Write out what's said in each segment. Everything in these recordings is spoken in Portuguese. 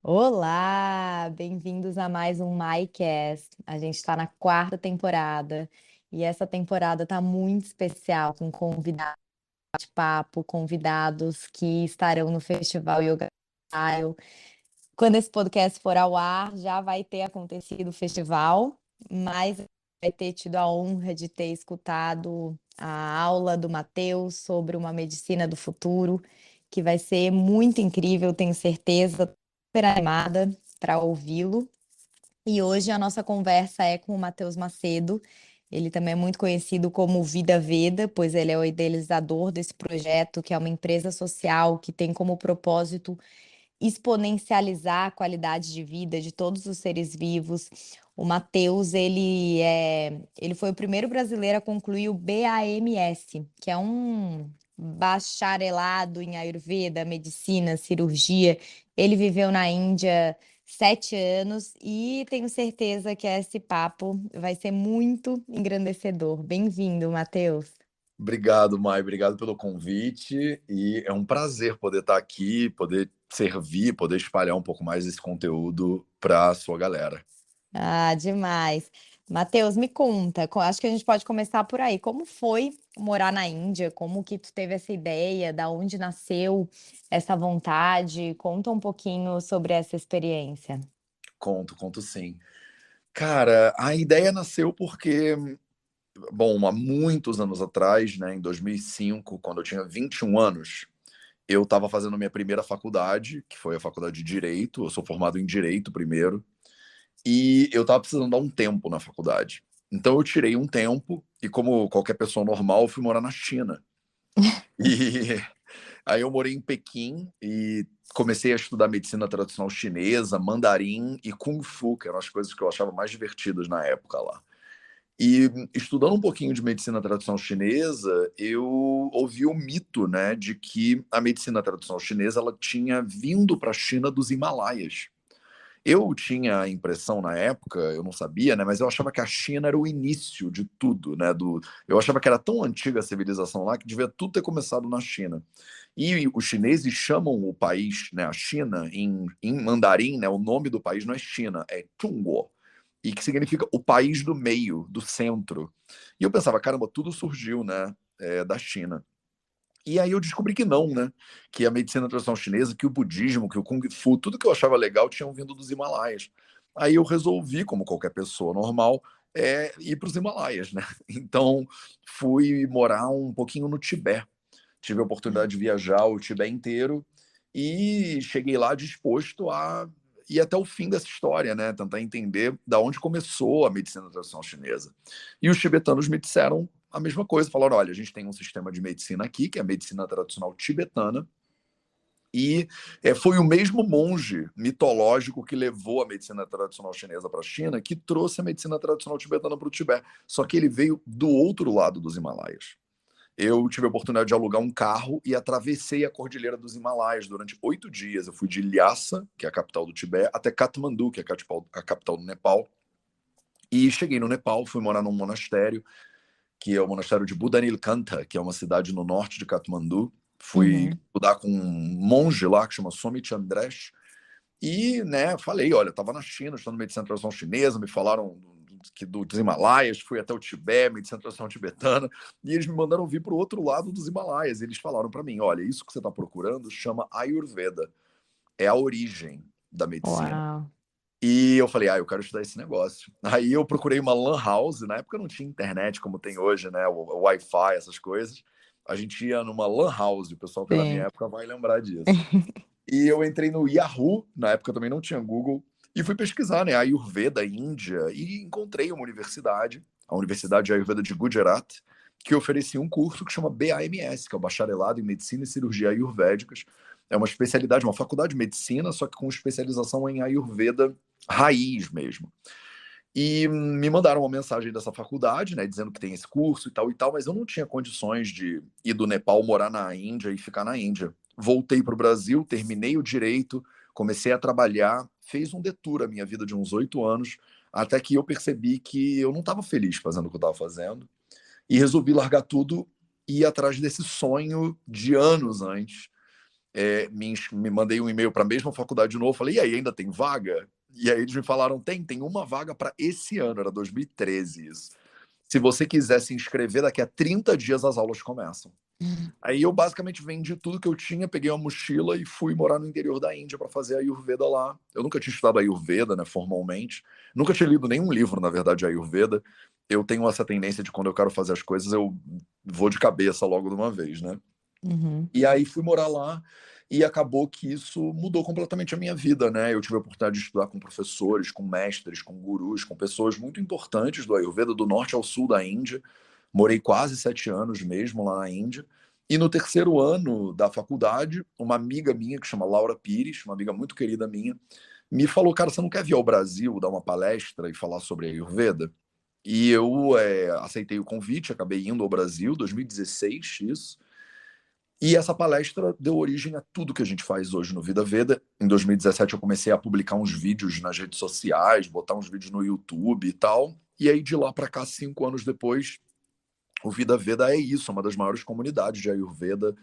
Olá, bem-vindos a mais um MyCast. A gente está na quarta temporada e essa temporada está muito especial com convidados de papo, convidados que estarão no Festival Yoga Style. Quando esse podcast for ao ar, já vai ter acontecido o festival, mas vai ter tido a honra de ter escutado a aula do Matheus sobre uma medicina do futuro, que vai ser muito incrível, tenho certeza, super animada para ouvi-lo. E hoje a nossa conversa é com o Matheus Macedo. Ele também é muito conhecido como Vida Veda, pois ele é o idealizador desse projeto, que é uma empresa social que tem como propósito exponencializar a qualidade de vida de todos os seres vivos. O Matheus, ele foi o primeiro brasileiro a concluir o BAMS, que é um bacharelado em Ayurveda, medicina, cirurgia. Ele viveu na Índia 7 anos e tenho certeza que esse papo vai ser muito engrandecedor. Bem-vindo, Matheus. Obrigado, Mai. Obrigado pelo convite. E é um prazer poder estar aqui, poder servir, poder espalhar um pouco mais esse conteúdo para a sua galera. Ah, demais. Matheus, me conta, acho que a gente pode começar por aí. Como foi morar na Índia? Como que tu teve essa ideia? Da onde nasceu essa vontade? Conta um pouquinho sobre essa experiência. Conto sim. Cara, a ideia nasceu porque, bom, há muitos anos atrás, né, em 2005, quando eu tinha 21 anos, eu estava fazendo minha primeira faculdade, que foi a faculdade de Direito. Eu sou formado em Direito primeiro. E eu estava precisando dar um tempo na faculdade. Então eu tirei um tempo e, como qualquer pessoa normal, eu fui morar na China. E aí eu morei em Pequim e comecei a estudar medicina tradicional chinesa, mandarim e kung fu, que eram as coisas que eu achava mais divertidas na época lá. E estudando um pouquinho de medicina tradicional chinesa, eu ouvi o mito, né, de que a medicina tradicional chinesa ela tinha vindo para a China dos Himalaias. Eu tinha a impressão na época, eu não sabia, né, mas eu achava que a China era o início de tudo, né, eu achava que era tão antiga a civilização lá que devia tudo ter começado na China. E os chineses chamam o país, né, a China, em mandarim, né, o nome do país não é China, é Zhongguo, e que significa o país do meio, do centro. E eu pensava, caramba, tudo surgiu, né, da China. E aí eu descobri que não, né? Que a medicina tradicional chinesa, que o budismo, que o kung fu, tudo que eu achava legal tinham vindo dos Himalaias. Aí eu resolvi, como qualquer pessoa normal, ir para os Himalaias, né? Então fui morar um pouquinho no Tibete. Tive a oportunidade de viajar o Tibete inteiro e cheguei lá disposto a ir até o fim dessa história, né? Tentar entender da onde começou a medicina tradicional chinesa. E os tibetanos me disseram a mesma coisa, falaram: olha, a gente tem um sistema de medicina aqui, que é a medicina tradicional tibetana, e foi o mesmo monge mitológico que levou a medicina tradicional chinesa para a China que trouxe a medicina tradicional tibetana para o Tibete. Só que ele veio do outro lado dos Himalaias. Eu tive a oportunidade de alugar um carro e atravessei a Cordilheira dos Himalaias durante 8 dias. Eu fui de Lhasa, que é a capital do Tibete, até Katmandu, que é a capital do Nepal. E cheguei no Nepal, fui morar num monastério, que é o monastério de Budanilkantha, que é uma cidade no norte de Katmandu. Fui Uhum. estudar com um monge lá que chama Swami Chandresh. E, né, falei, olha, estava na China, estudando medicina tradicional chinesa, me falaram dos Himalaias, fui até o Tibete, medicina tradicional tibetana, e eles me mandaram vir para o outro lado dos Himalaias. Eles falaram para mim, olha, isso que você está procurando chama Ayurveda, é a origem da medicina. Uau. E eu falei, eu quero estudar esse negócio. Aí eu procurei uma lan house, na época não tinha internet como tem hoje, né, o Wi-Fi, essas coisas. A gente ia numa lan house, o pessoal que é da minha Sim. época vai lembrar disso. E eu entrei no Yahoo, na época também não tinha Google, e fui pesquisar, né, Ayurveda, Índia, e encontrei uma universidade, a Universidade de Ayurveda de Gujarat, que oferecia um curso que chama BAMS, que é o Bacharelado em Medicina e Cirurgia Ayurvédicas. É uma especialidade, uma faculdade de medicina, só que com especialização em Ayurveda raiz mesmo. E me mandaram uma mensagem dessa faculdade, né, dizendo que tem esse curso e tal, mas eu não tinha condições de ir do Nepal, morar na Índia e ficar na Índia. Voltei para o Brasil, terminei o direito, comecei a trabalhar, fez um detour a minha vida de uns 8 anos, até que eu percebi que eu não estava feliz fazendo o que eu estava fazendo, e resolvi largar tudo e ir atrás desse sonho de anos antes, me mandei um e-mail para a mesma faculdade de novo, falei, e aí, ainda tem vaga? E aí eles me falaram, tem uma vaga para esse ano, era 2013 isso. Se você quiser se inscrever, daqui a 30 dias as aulas começam. Aí eu basicamente vendi tudo que eu tinha, peguei uma mochila e fui morar no interior da Índia para fazer a Ayurveda lá. Eu nunca tinha estudado Ayurveda, né, formalmente. Nunca tinha lido nenhum livro, na verdade, de Ayurveda. Eu tenho essa tendência de quando eu quero fazer as coisas, eu vou de cabeça logo de uma vez, né? Uhum, E aí fui morar lá e acabou que isso mudou completamente a minha vida, né? Eu tive a oportunidade de estudar com professores, com mestres, com gurus, com pessoas muito importantes do Ayurveda, do norte ao sul da Índia. Morei quase 7 anos mesmo lá na Índia. E no terceiro ano da faculdade, uma amiga minha, que chama Laura Pires, uma amiga muito querida minha, me falou, cara, você não quer vir ao Brasil dar uma palestra e falar sobre Ayurveda? E eu aceitei o convite, acabei indo ao Brasil, 2016, isso. E essa palestra deu origem a tudo que a gente faz hoje no Vida Veda. Em 2017 eu comecei a publicar uns vídeos nas redes sociais, botar uns vídeos no YouTube e tal. E aí de lá para cá, 5 anos depois, o Vida Veda é isso, uma das maiores comunidades de Ayurveda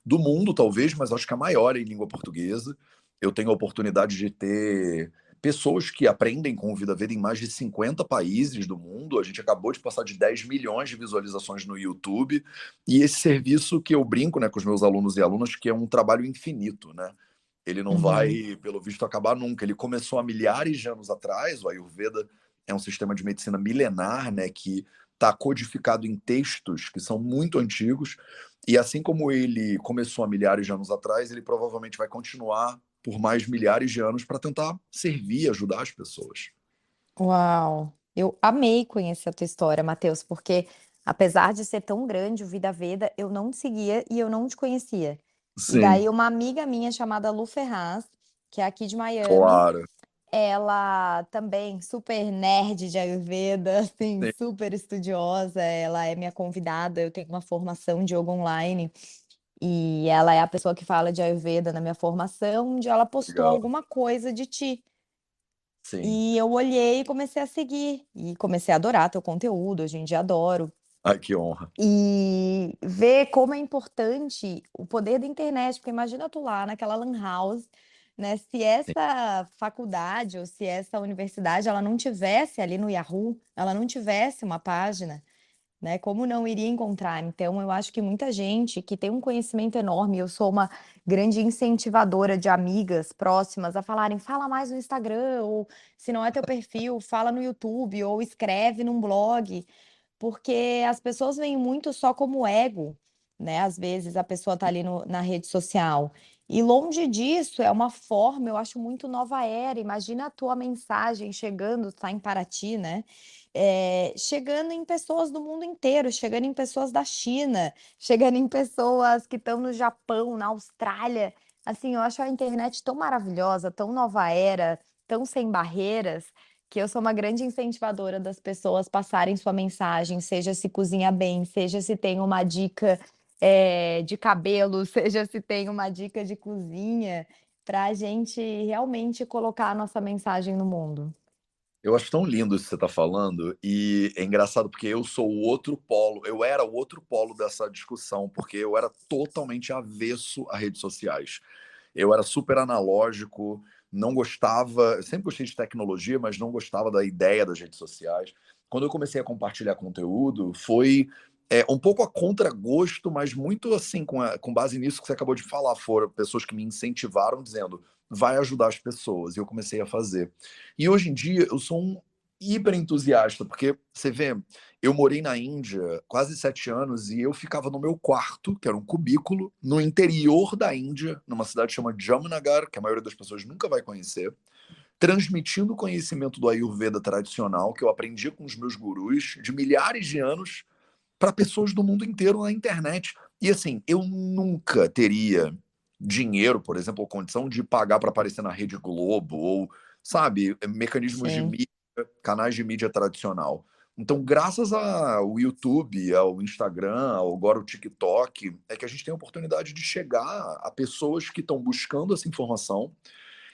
do mundo, talvez, mas acho que a maior em língua portuguesa. Eu tenho a oportunidade de ter pessoas que aprendem com o Vida Veda em mais de 50 países do mundo. A gente acabou de passar de 10 milhões de visualizações no YouTube. E esse serviço que eu brinco, né, com os meus alunos e alunas, que é um trabalho infinito, né? Ele não uhum, vai, pelo visto, acabar nunca. Ele começou há milhares de anos atrás. O Ayurveda é um sistema de medicina milenar, né, que está codificado em textos que são muito antigos. E assim como ele começou há milhares de anos atrás, ele provavelmente vai continuar por mais milhares de anos para tentar servir, ajudar as pessoas. Uau! Eu amei conhecer a tua história, Matheus, porque apesar de ser tão grande o Vida Veda, eu não te seguia e eu não te conhecia. E Sim, daí uma amiga minha chamada Lu Ferraz, que é aqui de Miami, claro. ela também super nerd de Ayurveda, assim, Sim, super estudiosa, ela é minha convidada, eu tenho uma formação de yoga online e ela é a pessoa que fala de Ayurveda na minha formação, onde ela postou legal. alguma coisa de ti. Sim. E eu olhei e comecei a seguir, e comecei a adorar teu conteúdo, hoje em dia adoro. Ai, que honra. E ver como é importante o poder da internet, porque imagina tu lá naquela lan house, né? Se Sim. essa faculdade ou se essa universidade ela não tivesse ali no Yahoo, ela não tivesse uma página, né? Como não iria encontrar? Então, eu acho que muita gente que tem um conhecimento enorme, eu sou uma grande incentivadora de amigas próximas a falarem, fala mais no Instagram, ou se não é teu perfil, fala no YouTube, ou escreve num blog, porque as pessoas veem muito só como ego, né? Às vezes a pessoa tá ali na rede social. E longe disso, é uma forma, eu acho muito nova era. Imagina a tua mensagem chegando, tá em Paraty, né? Chegando em pessoas do mundo inteiro, chegando em pessoas da China, chegando em pessoas que estão no Japão, na Austrália. Assim, eu acho a internet tão maravilhosa, tão nova era, tão sem barreiras, que eu sou uma grande incentivadora das pessoas passarem sua mensagem, seja se cozinha bem, seja se tem uma dica, de cabelo, seja se tem uma dica de cozinha, para a gente realmente colocar a nossa mensagem no mundo. Eu acho tão lindo isso que você está falando, e é engraçado porque eu sou o outro polo, eu era o outro polo dessa discussão, porque eu era totalmente avesso a redes sociais. Eu era super analógico, não gostava, eu sempre gostei de tecnologia, mas não gostava da ideia das redes sociais. Quando eu comecei a compartilhar conteúdo, foi um pouco a contragosto, mas muito assim, com base nisso que você acabou de falar. Foram pessoas que me incentivaram, dizendo, vai ajudar as pessoas, e eu comecei a fazer. E hoje em dia, eu sou um hiper entusiasta, porque você vê, eu morei na Índia quase 7 anos e eu ficava no meu quarto, que era um cubículo, no interior da Índia, numa cidade chamada Jamnagar, que a maioria das pessoas nunca vai conhecer, transmitindo o conhecimento do Ayurveda tradicional que eu aprendi com os meus gurus de milhares de anos para pessoas do mundo inteiro na internet. E assim, eu nunca teria dinheiro, por exemplo, ou condição de pagar para aparecer na Rede Globo, ou, sabe, mecanismos de Sim. mídia, canais de mídia tradicional. Então, graças ao YouTube, ao Instagram, agora o TikTok, é que a gente tem a oportunidade de chegar a pessoas que estão buscando essa informação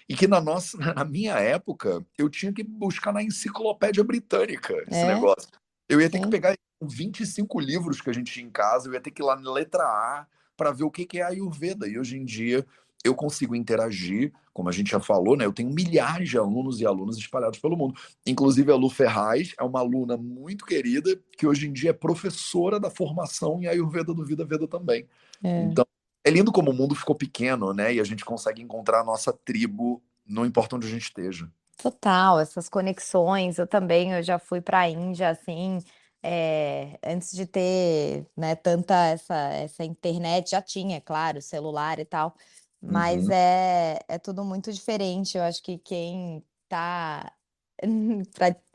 e que na minha época, eu tinha que buscar na enciclopédia britânica esse É, negócio. Eu ia ter que sim. pegar 25 livros que a gente tinha em casa, eu ia ter que ir lá na letra A para ver o que é a Ayurveda. E hoje em dia eu consigo interagir, como a gente já falou, né? Eu tenho milhares de alunos e alunas espalhados pelo mundo. Inclusive, a Lu Ferraz é uma aluna muito querida, que hoje em dia é professora da formação em Ayurveda do Vida Veda também. É. Então, é lindo como o mundo ficou pequeno, né? E a gente consegue encontrar a nossa tribo, não importa onde a gente esteja. Total, essas conexões. Eu já fui para a Índia, assim, antes de ter, né, tanta essa internet, já tinha, claro, celular e tal, mas Uhum. é tudo muito diferente. Eu acho que quem tá,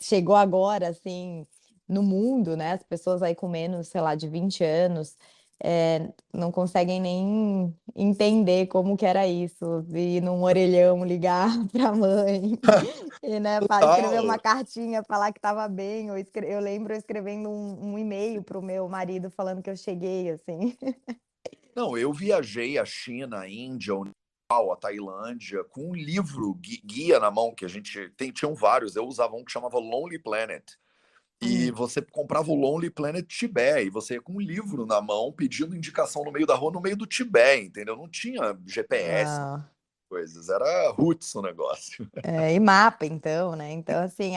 chegou agora, assim, no mundo, né, as pessoas aí com menos, sei lá, de 20 anos, não conseguem nem entender como que era isso, ir num orelhão ligar para a mãe. E, né, escrever uma Total. cartinha, falar que estava bem, eu lembro eu escrevendo um e-mail para o meu marido falando que eu cheguei, assim. Não, eu viajei a China, a Índia, o Nepal, a Tailândia, com um livro, guia na mão, que a gente tinham vários. Eu usava um que chamava Lonely Planet. E Hum. você comprava o Lonely Planet Tibete, e você ia com um livro na mão, pedindo indicação no meio da rua, no meio do Tibete, entendeu? Não tinha GPS, Uau. coisas, era roots o negócio. E mapa, então, né? Então, assim,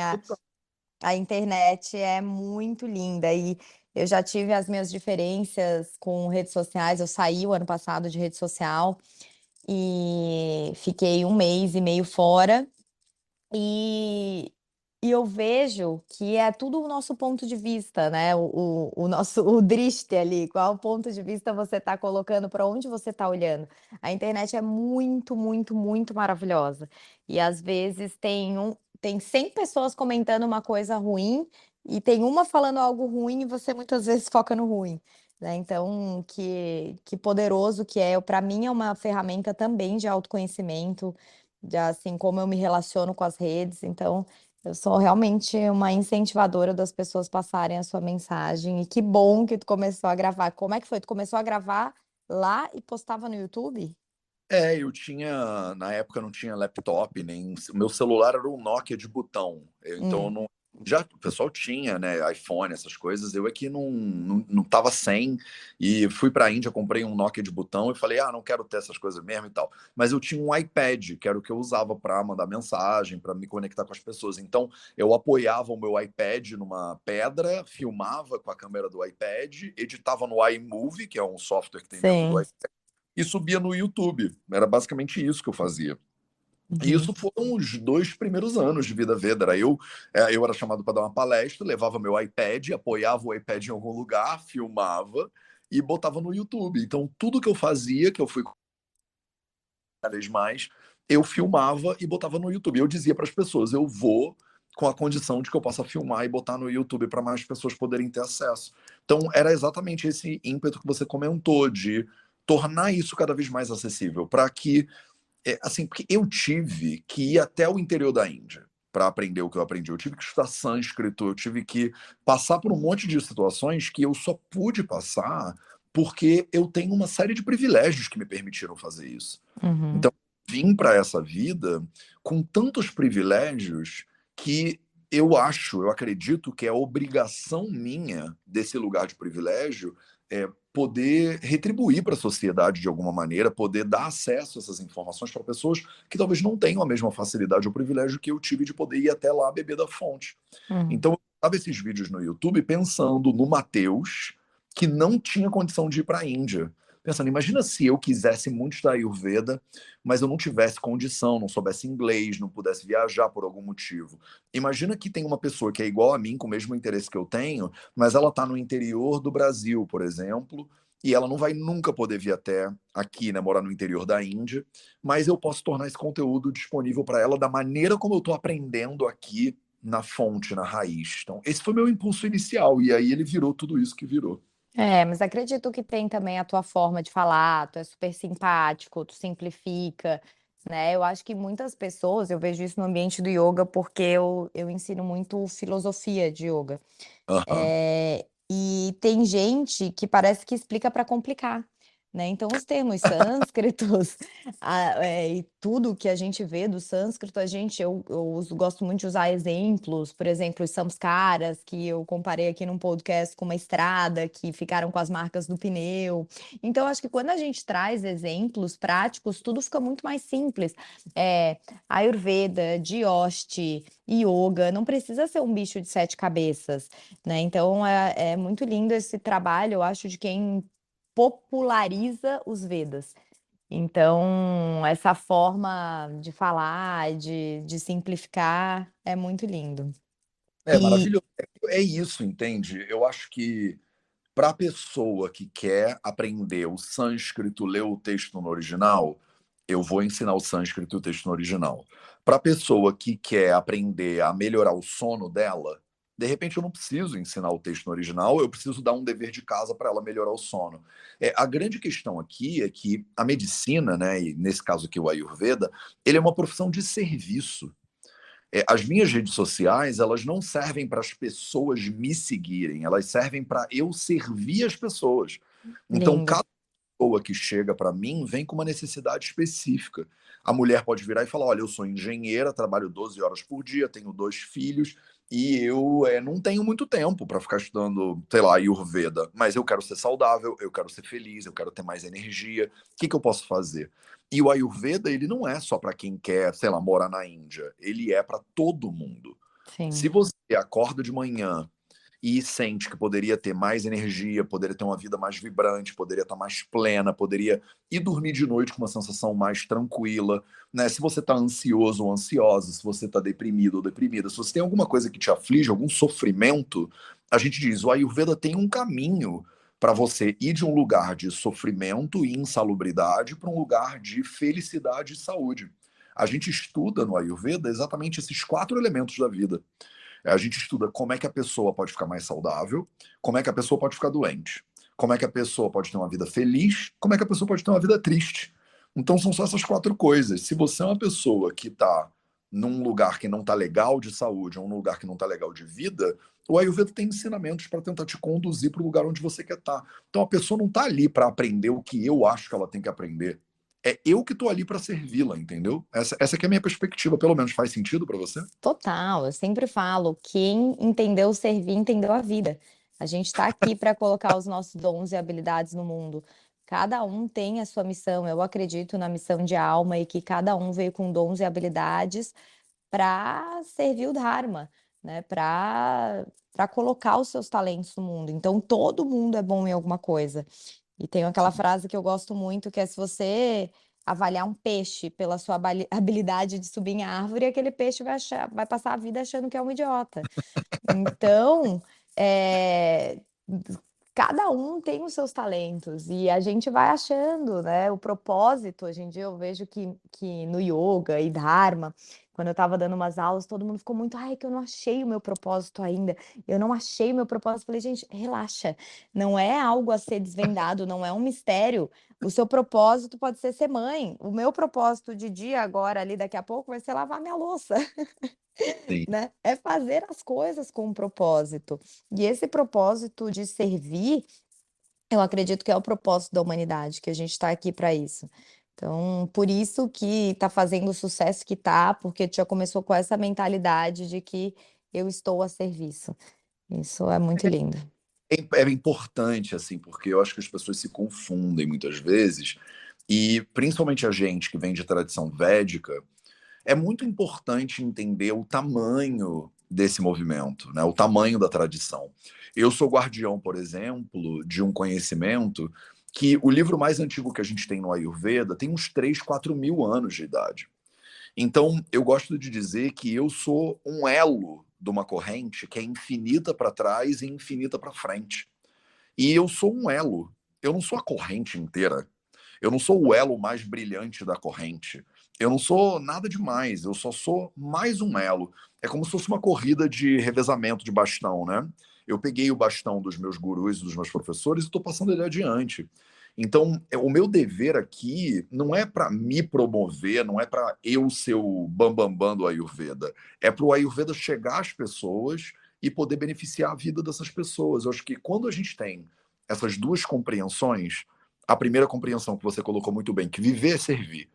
a internet é muito linda e eu já tive as minhas diferenças com redes sociais. Eu saí o ano passado de rede social e fiquei um mês e meio fora. E e eu vejo que é tudo o nosso ponto de vista, né, o nosso o driste ali, qual ponto de vista você está colocando, para onde você está olhando. A internet é muito, muito, muito maravilhosa. E às vezes tem 100 pessoas comentando uma coisa ruim, e tem uma falando algo ruim e você muitas vezes foca no ruim, né. Então que poderoso que é. Para mim é uma ferramenta também de autoconhecimento, de assim, como eu me relaciono com as redes. Então, eu sou realmente uma incentivadora das pessoas passarem a sua mensagem, e que bom que tu começou a gravar. Como é que foi? Tu começou a gravar lá e postava no YouTube? Eu tinha, na época não tinha laptop, nem, o meu celular era um Nokia de botão, então eu Hum. não, já o pessoal tinha, né, iPhone, essas coisas, eu aqui não tava sem, e fui pra Índia, comprei um Nokia de botão e falei, não quero ter essas coisas mesmo e tal, mas eu tinha um iPad, que era o que eu usava para mandar mensagem, para me conectar com as pessoas, então eu apoiava o meu iPad numa pedra, filmava com a câmera do iPad, editava no iMovie, que é um software que tem dentro do Sim. iPad, e subia no YouTube. Era basicamente isso que eu fazia. E Uhum. isso foram os 2 primeiros anos de Vida Vedra. Eu era chamado para dar uma palestra, levava meu iPad, apoiava o iPad em algum lugar, filmava e botava no YouTube. Então, tudo que eu fazia, que eu fui cada vez mais, eu filmava e botava no YouTube. Eu dizia para as pessoas: eu vou com a condição de que eu possa filmar e botar no YouTube para mais pessoas poderem ter acesso. Então, era exatamente esse ímpeto que você comentou, de tornar isso cada vez mais acessível, para que, assim, porque eu tive que ir até o interior da Índia para aprender o que eu aprendi. Eu tive que estudar sânscrito, eu tive que passar por um monte de situações que eu só pude passar porque eu tenho uma série de privilégios que me permitiram fazer isso. Uhum. Então, vim para essa vida com tantos privilégios que eu acredito que é obrigação minha desse lugar de privilégio poder retribuir para a sociedade de alguma maneira, poder dar acesso a essas informações para pessoas que talvez não tenham a mesma facilidade ou privilégio que eu tive de poder ir até lá beber da fonte. Uhum. Então, eu estava esses vídeos no YouTube pensando no Mateus, que não tinha condição de ir para a Índia. Pensando, imagina se eu quisesse muito estudar Ayurveda, mas eu não tivesse condição, não soubesse inglês, não pudesse viajar por algum motivo. Imagina que tem uma pessoa que é igual a mim, com o mesmo interesse que eu tenho, mas ela está no interior do Brasil, por exemplo, e ela não vai nunca poder vir até aqui, né, morar no interior da Índia, mas eu posso tornar esse conteúdo disponível para ela da maneira como eu estou aprendendo aqui na fonte, na raiz. Então, esse foi meu impulso inicial, e aí ele virou tudo isso que virou. Mas acredito que tem também a tua forma de falar. Tu é super simpático, tu simplifica, né. Eu acho que muitas pessoas, eu vejo isso no ambiente do yoga, porque eu ensino muito filosofia de yoga. Aham. E tem gente que parece que explica para complicar, né? Então, os termos sânscritos e tudo que a gente vê do sânscrito, gosto muito de usar exemplos, por exemplo, os samskaras, que eu comparei aqui num podcast com uma estrada, que ficaram com as marcas do pneu. Então, acho que quando a gente traz exemplos práticos, tudo fica muito mais simples. Ayurveda, Dioste, Yoga, não precisa ser um bicho de sete cabeças, né? Então, é muito lindo esse trabalho, eu acho, de quem populariza os Vedas. Então, essa forma de falar, de simplificar, é muito lindo. É E maravilhoso. É isso, entende? Eu acho que para a pessoa que quer aprender o sânscrito, ler o texto no original, eu vou ensinar o sânscrito e o texto no original. Para a pessoa que quer aprender a melhorar o sono dela, de repente eu não preciso ensinar o texto no original, eu preciso dar um dever de casa para ela melhorar o sono. A grande questão aqui é que a medicina, né, e nesse caso aqui o Ayurveda, ele é uma profissão de serviço. As minhas redes sociais, elas não servem para as pessoas me seguirem, elas servem para eu servir as pessoas. Então, lindo. cada pessoa que chega para mim vem com uma necessidade específica. A mulher pode virar e falar: olha, eu sou engenheira, trabalho 12 horas por dia, tenho 2 filhos e eu não tenho muito tempo para ficar estudando, sei lá, Ayurveda, mas eu quero ser saudável, eu quero ser feliz, eu quero ter mais energia. O que eu posso fazer? E o Ayurveda, ele não é só para quem quer, sei lá, morar na Índia. Ele é para todo mundo. Se Sim, você acorda de manhã e sente que poderia ter mais energia, poderia ter uma vida mais vibrante, poderia estar mais plena, poderia ir dormir de noite com uma sensação mais tranquila, né? Se você está ansioso ou ansiosa, se você está deprimido ou deprimida, se você tem alguma coisa que te aflige, algum sofrimento, a gente diz, o Ayurveda tem um caminho para você ir de um lugar de sofrimento e insalubridade para um lugar de felicidade e saúde. A gente estuda no Ayurveda exatamente esses 4 elementos da vida. A gente estuda como é que a pessoa pode ficar mais saudável, como é que a pessoa pode ficar doente, como é que a pessoa pode ter uma vida feliz, como é que a pessoa pode ter uma vida triste. Então são só essas 4 coisas. Se você é uma pessoa que está num lugar que não está legal de saúde, ou num lugar que não está legal de vida, o Ayurveda tem ensinamentos para tentar te conduzir para o lugar onde você quer estar. Então a pessoa não está ali para aprender o que eu acho que ela tem que aprender. É eu que estou ali para servi-la, entendeu? Essa que é a minha perspectiva, pelo menos faz sentido para você? total. Eu sempre falo, quem entendeu servir, entendeu a vida. A gente está aqui para colocar os nossos dons e habilidades no mundo. Cada um tem a sua missão. Eu acredito na missão de alma e que cada um veio com dons e habilidades para servir o Dharma, né? Para colocar os seus talentos no mundo. Então, todo mundo é bom em alguma coisa. E tem aquela frase que eu gosto muito, que é: se você avaliar um peixe pela sua habilidade de subir em árvore, aquele peixe vai passar a vida achando que é um idiota. Então, é, cada um tem os seus talentos e a gente vai achando, né? O propósito. Hoje em dia eu vejo que no yoga e dharma, quando eu estava dando umas aulas, todo mundo ficou muito, ai, que eu não achei o meu propósito ainda. Eu não achei o meu propósito. Falei, gente, relaxa. Não é algo a ser desvendado, não é um mistério. O seu propósito pode ser mãe. O meu propósito de dia agora, ali daqui a pouco, vai ser lavar minha louça. Sim. Né? É fazer as coisas com um propósito. E esse propósito de servir, eu acredito que é o propósito da humanidade, que a gente está aqui para isso. Então, por isso que está fazendo o sucesso que está, porque já começou com essa mentalidade de que eu estou a serviço. Isso é muito lindo. É importante, assim, porque eu acho que as pessoas se confundem muitas vezes, e principalmente a gente que vem de tradição védica, é muito importante entender o tamanho desse movimento, né? O tamanho da tradição. Eu sou guardião, por exemplo, de um conhecimento que o livro mais antigo que a gente tem no Ayurveda tem uns 3, 4 mil anos de idade. Então, eu gosto de dizer que eu sou um elo de uma corrente que é infinita para trás e infinita para frente. E eu sou um elo. Eu não sou a corrente inteira. Eu não sou o elo mais brilhante da corrente. Eu não sou nada demais. Eu só sou mais um elo. É como se fosse uma corrida de revezamento de bastão, né? Eu peguei o bastão dos meus gurus, dos meus professores e estou passando ele adiante. Então, o meu dever aqui não é para me promover, não é para eu ser o bambambam bam, bam do Ayurveda. É para o Ayurveda chegar às pessoas e poder beneficiar a vida dessas pessoas. Eu acho que quando a gente tem essas duas compreensões, a primeira compreensão que você colocou muito bem, que viver é servir.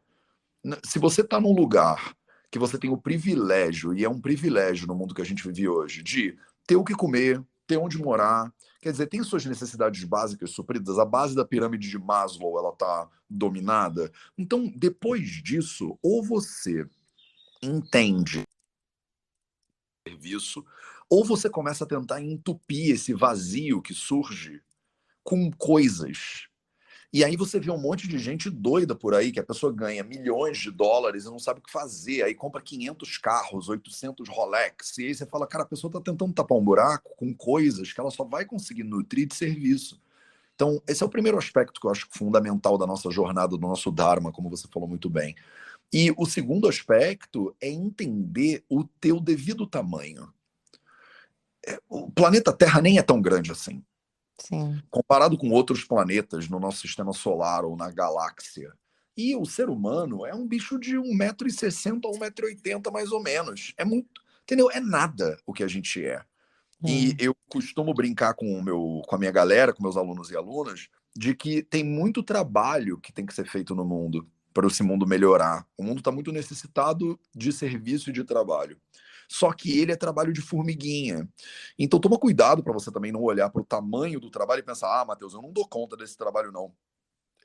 Se você está num lugar que você tem o privilégio, e é um privilégio no mundo que a gente vive hoje, de ter o que comer, ter onde morar, quer dizer, tem suas necessidades básicas supridas, a base da pirâmide de Maslow, ela está dominada. Então, depois disso, ou você entende o serviço, ou você começa a tentar entupir esse vazio que surge com coisas. E aí você vê um monte de gente doida por aí, que a pessoa ganha milhões de dólares e não sabe o que fazer. Aí compra 500 carros, 800 Rolex. E aí você fala, cara, a pessoa está tentando tapar um buraco com coisas que ela só vai conseguir nutrir de serviço. Então, esse é o primeiro aspecto que eu acho fundamental da nossa jornada, do nosso Dharma, como você falou muito bem. E o segundo aspecto é entender o teu devido tamanho. O planeta Terra nem é tão grande assim. Sim. Comparado com outros planetas no nosso sistema solar ou na galáxia. E o ser humano é um bicho de 1,60 m a 1,80 m mais ou menos. É muito, entendeu? É nada o que a gente é. E É. eu costumo brincar com a minha galera, com meus alunos e alunas, de que tem muito trabalho que tem que ser feito no mundo para esse mundo melhorar. O mundo está muito necessitado de serviço e de trabalho. Só que ele é trabalho de formiguinha. Então toma cuidado para você também não olhar para o tamanho do trabalho e pensar: ah, Matheus, eu não dou conta desse trabalho, não.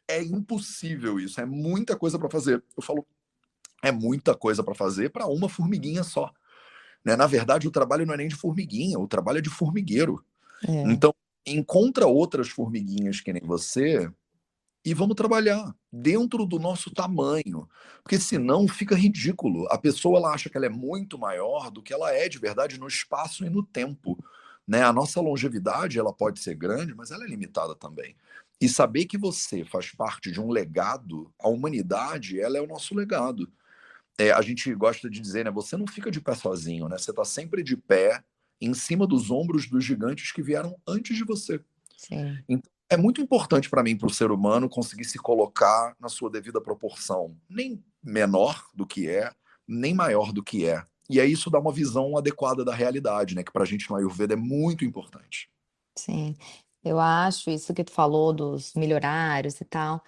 É impossível isso, é muita coisa para fazer. Eu falo, é muita coisa para fazer para uma formiguinha só. Né? Na verdade, o trabalho não é nem de formiguinha, o trabalho é de formigueiro. É. Então, encontra outras formiguinhas que nem você e vamos trabalhar dentro do nosso tamanho, porque senão fica ridículo. A pessoa ela acha que ela é muito maior do que ela é de verdade no espaço e no tempo, né? A nossa longevidade ela pode ser grande, mas ela é limitada também. E saber que você faz parte de um legado, a humanidade, ela é o nosso legado. A gente gosta de dizer, né? Você não fica de pé sozinho, né? Você está sempre de pé em cima dos ombros dos gigantes que vieram antes de você. Sim. Então, é muito importante para mim, para o ser humano, conseguir se colocar na sua devida proporção, nem menor do que é, nem maior do que é. E aí isso dá uma visão adequada da realidade, né? Que para a gente no Ayurveda é muito importante. Sim, eu acho isso que tu falou dos milionários e tal,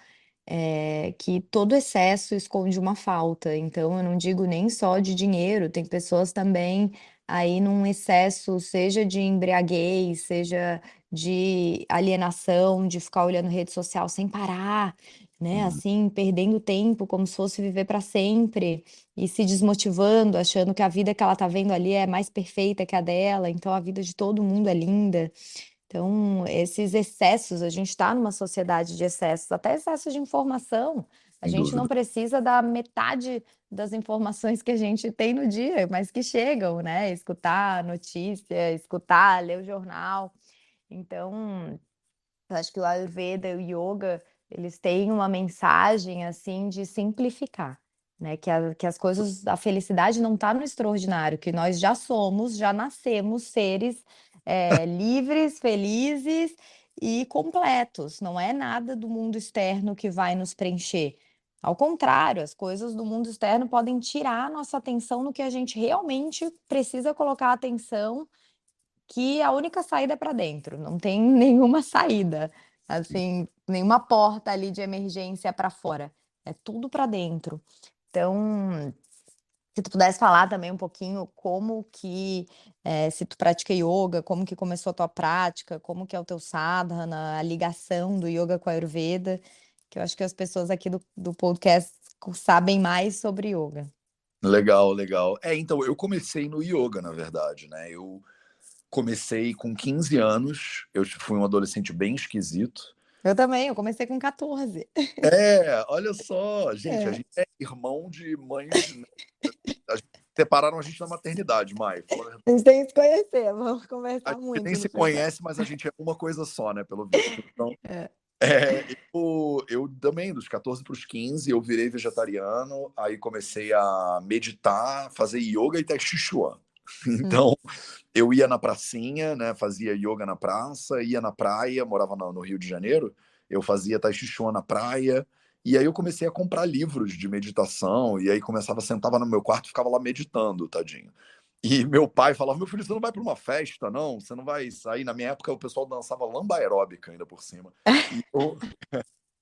que todo excesso esconde uma falta. Então, eu não digo nem só de dinheiro, tem pessoas também aí num excesso, seja de embriaguez, seja de alienação, de ficar olhando rede social sem parar, né? Hum, Assim, perdendo tempo como se fosse viver para sempre e se desmotivando, achando que a vida que ela tá vendo ali é mais perfeita que a dela, então a vida de todo mundo é linda. Então, esses excessos, a gente está numa sociedade de excessos, até excesso de informação. A sem gente não dúvida. precisa da metade das informações que a gente tem no dia, mas que chegam, né? Escutar a notícia, escutar, ler o jornal. Então, eu acho que o Ayurveda e o Yoga, eles têm uma mensagem assim de simplificar, né? Que as coisas, a felicidade não está no extraordinário, que nós já somos, já nascemos seres livres, felizes e completos. Não é nada do mundo externo que vai nos preencher. Ao contrário, as coisas do mundo externo podem tirar a nossa atenção no que a gente realmente precisa colocar atenção, que a única saída é para dentro, não tem nenhuma saída, assim, nenhuma porta ali de emergência para fora, é tudo para dentro. Então, se tu pudesse falar também um pouquinho como que, se tu pratica ioga, como que começou a tua prática, como que é o teu sadhana, a ligação do yoga com a Ayurveda, que eu acho que as pessoas aqui do podcast sabem mais sobre yoga. Legal, legal. Então, eu comecei no yoga, na verdade, né? Eu comecei com 15 anos, eu fui um adolescente bem esquisito. Eu também, eu comecei com 14. Olha só, gente, a É. gente é irmão de mães, né? Separaram a gente na maternidade, Mai. Falando a verdade. A gente tem que se conhecer, vamos A conversar gente nem muito no se privado. conhece, mas a gente é uma coisa só, né, pelo visto. Então, É. eu também, dos 14 para os 15, eu virei vegetariano, aí comecei a meditar, fazer yoga e tai chi chuan. Hum. Então, eu ia na pracinha, né, fazia yoga na praça, ia na praia, morava no Rio de Janeiro, eu fazia tai chi chuan na praia, e aí eu comecei a comprar livros de meditação, e aí começava, sentava no meu quarto e ficava lá meditando, tadinho. E meu pai falava: meu filho, você não vai para uma festa, não? Você não vai sair? Na minha época, o pessoal dançava lamba aeróbica ainda por cima. E eu,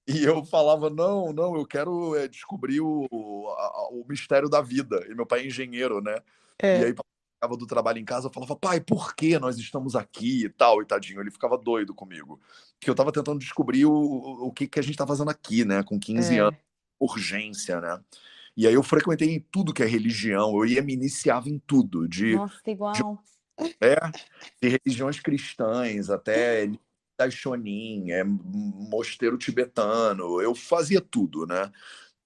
E eu falava, não, não, eu quero descobrir o mistério da vida. E meu pai é engenheiro, né? E É. aí, papai chegava do trabalho em casa, eu falava, pai, por que nós estamos aqui e tal, e tadinho, ele ficava doido comigo. Porque eu tava tentando descobrir o que que a gente tá fazendo aqui, né? Com 15 anos, É. urgência, né? E aí eu frequentei tudo que é religião, eu ia me iniciava em tudo, Nossa, de, igual. é, de religiões cristãs até da Shonin, mosteiro tibetano, eu fazia tudo, né?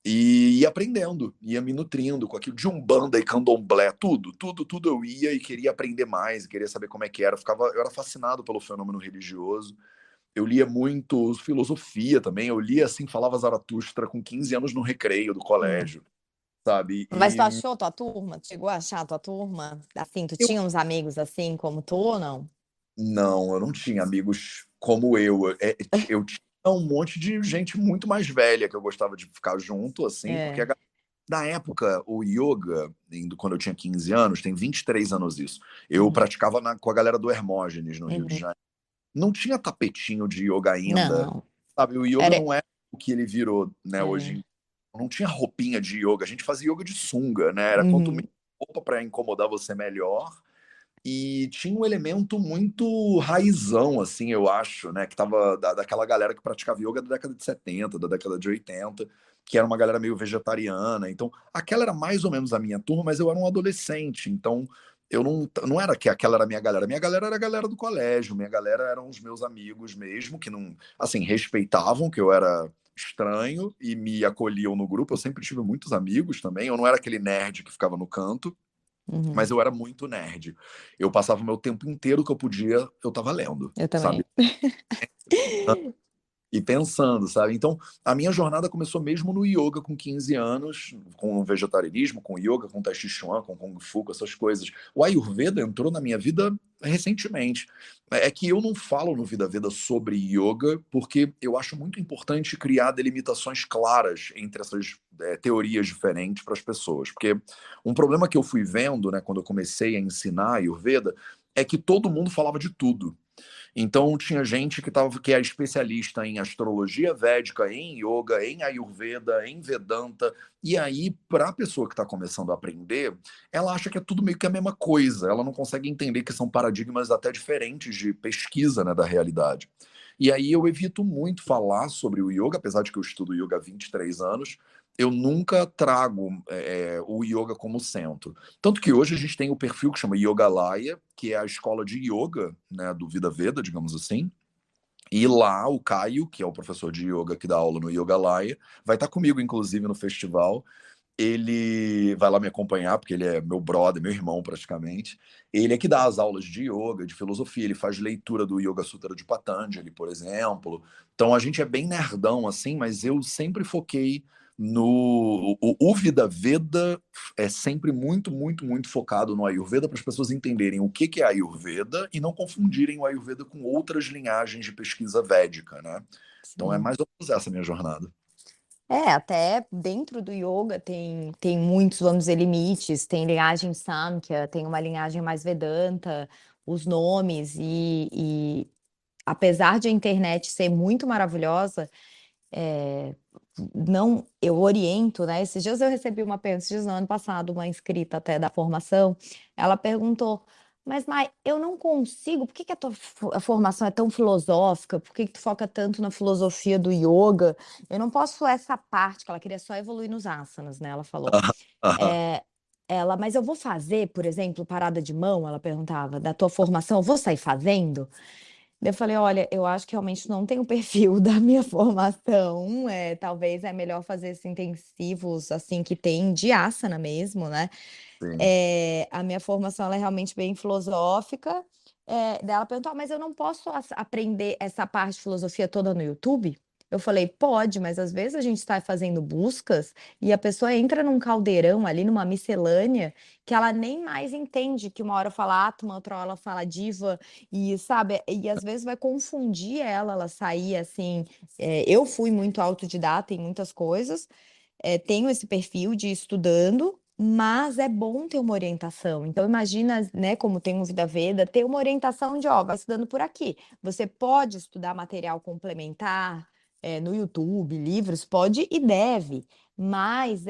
E ia aprendendo, ia me nutrindo com aquilo de Umbanda e Candomblé, tudo, tudo, tudo eu ia e queria aprender mais, queria saber como é que era. Eu era fascinado pelo fenômeno religioso. Eu lia muito filosofia também, eu lia assim, falava Zaratustra com 15 anos no recreio do Hum. colégio, sabe? Mas tu E achou tua turma? Tu chegou a achar tua turma? Assim, tu eu tinha uns amigos assim como tu ou não? não, eu não tinha amigos como eu. Eu tinha um monte de gente muito mais velha que eu gostava de ficar junto, assim, porque É. na época, o yoga, quando eu tinha 15 anos, tem 23 anos isso, eu Uhum. praticava com a galera do Hermógenes, no Rio de Uhum. Janeiro. Não tinha tapetinho de yoga ainda, Não. sabe? O yoga Era. não é o que ele virou, né, hoje. É. Não tinha roupinha de yoga, a gente fazia yoga de sunga, né? Era quanto menos Uhum. roupa para incomodar você, melhor. E tinha um elemento muito raizão, assim, eu acho, né? Que tava daquela galera que praticava yoga da década de 70, da década de 80, que era uma galera meio vegetariana. Então, aquela era mais ou menos a minha turma, mas eu era um adolescente. Então, eu não era que aquela era a minha galera. Minha galera era a galera do colégio, minha galera eram os meus amigos mesmo, que não, assim, respeitavam que eu era estranho e me acolhiam no grupo. Eu sempre tive muitos amigos também. Eu não era aquele nerd que ficava no canto, mas Uhum. eu era muito nerd. Eu passava o meu tempo inteiro que eu podia, eu tava lendo, Eu sabe? também. E pensando, sabe? Então, a minha jornada começou mesmo no yoga com 15 anos, com o vegetarianismo, com yoga, com tai chi chuan, com kung fu, com essas coisas. O Ayurveda entrou na minha vida recentemente. É que eu não falo no Vida Veda sobre yoga, porque eu acho muito importante criar delimitações claras entre essas teorias diferentes para as pessoas. Porque um problema que eu fui vendo, né, quando eu comecei a ensinar Ayurveda, é que todo mundo falava de tudo. Então tinha gente que é especialista em astrologia védica, em yoga, em ayurveda, em vedanta, e aí para a pessoa que está começando a aprender, ela acha que é tudo meio que a mesma coisa. Ela não consegue entender que são paradigmas até diferentes de pesquisa, né, da realidade. E aí eu evito muito falar sobre o yoga, apesar de que eu estudo yoga há 23 anos, eu nunca trago o yoga como centro. Tanto que hoje a gente tem o perfil que chama Yogalaya, que é a escola de yoga, né, do Vida Veda, digamos assim. E lá o Caio, que é o professor de yoga que dá aula no Yogalaya, vai estar comigo, inclusive, no festival. Ele vai lá me acompanhar, porque ele é meu brother, meu irmão praticamente. Ele é que dá as aulas de yoga, de filosofia, ele faz leitura do Yoga Sutra de Patanjali, por exemplo. Então a gente é bem nerdão assim, mas eu sempre foquei no. O Vida Veda é sempre muito, muito, muito focado no Ayurveda para as pessoas entenderem o que é Ayurveda e não confundirem o Ayurveda com outras linhagens de pesquisa védica, né? Então é Sim. mais ou menos essa a minha jornada. É, até dentro do yoga tem muitos, vamos dizer, limites, tem linhagem Samkhya, tem uma linhagem mais Vedanta, os nomes, e apesar de a internet ser muito maravilhosa, é, não, eu oriento, né? Esses dias eu recebi uma pergunta, esses dias no ano passado, uma inscrita até da formação, ela perguntou, mas Mai, eu não consigo, por que que a tua a formação é tão filosófica? Por que que tu foca tanto na filosofia do yoga? Eu não posso essa parte, que ela queria só evoluir nos asanas, né? Ela falou. Aham. É, ela, mas eu vou fazer, por exemplo, parada de mão, ela perguntava, da tua formação, eu vou sair fazendo? Daí eu falei, olha, eu acho que realmente não tem o perfil da minha formação, talvez é melhor fazer esses intensivos, assim, que tem de asana mesmo, né? Sim. A minha formação, ela é realmente bem filosófica, daí ela perguntou, mas eu não posso aprender essa parte de filosofia toda no YouTube? Eu falei, pode, mas às vezes a gente está fazendo buscas e a pessoa entra num caldeirão ali, numa miscelânea, que ela nem mais entende, que uma hora fala Atma, outra hora ela fala Diva, e sabe, e às vezes vai confundir ela sair assim. Eu fui muito autodidata em muitas coisas, tenho esse perfil de estudando, mas é bom ter uma orientação. Então, imagina, né, como tem o Vida Veda, ter uma orientação de, ó, vai estudando por aqui. Você pode estudar material complementar, no YouTube, livros, pode e deve, mas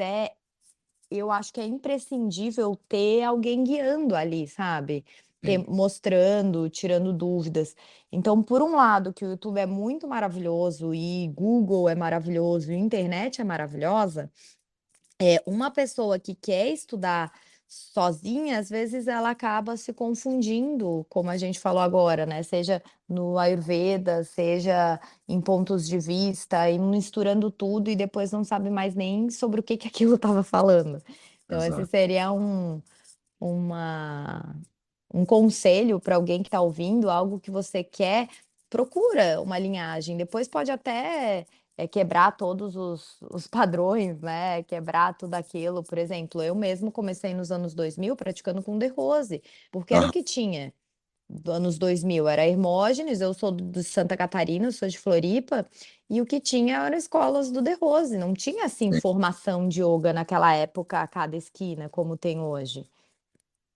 eu acho que é imprescindível ter alguém guiando ali, sabe? Sim, Mostrando, tirando dúvidas. Então, por um lado, que o YouTube é muito maravilhoso e Google é maravilhoso e internet é maravilhosa, uma pessoa que quer estudar sozinha, às vezes ela acaba se confundindo, como a gente falou agora, né? Seja no Ayurveda, seja em pontos de vista, e misturando tudo e depois não sabe mais nem sobre o que que aquilo estava falando. Então, esse exato. seria uma, um conselho para alguém que está ouvindo, algo que você quer, procura uma linhagem. Depois pode até quebrar todos os padrões, né? Quebrar tudo aquilo. Por exemplo, eu mesmo comecei nos anos 2000 praticando com The Rose, porque era o Aham, que tinha. Dos anos 2000 era Hermógenes, eu sou de Santa Catarina, eu sou de Floripa, e o que tinha eram escolas do The Rose, não tinha assim sim. formação de yoga naquela época a cada esquina, como tem hoje.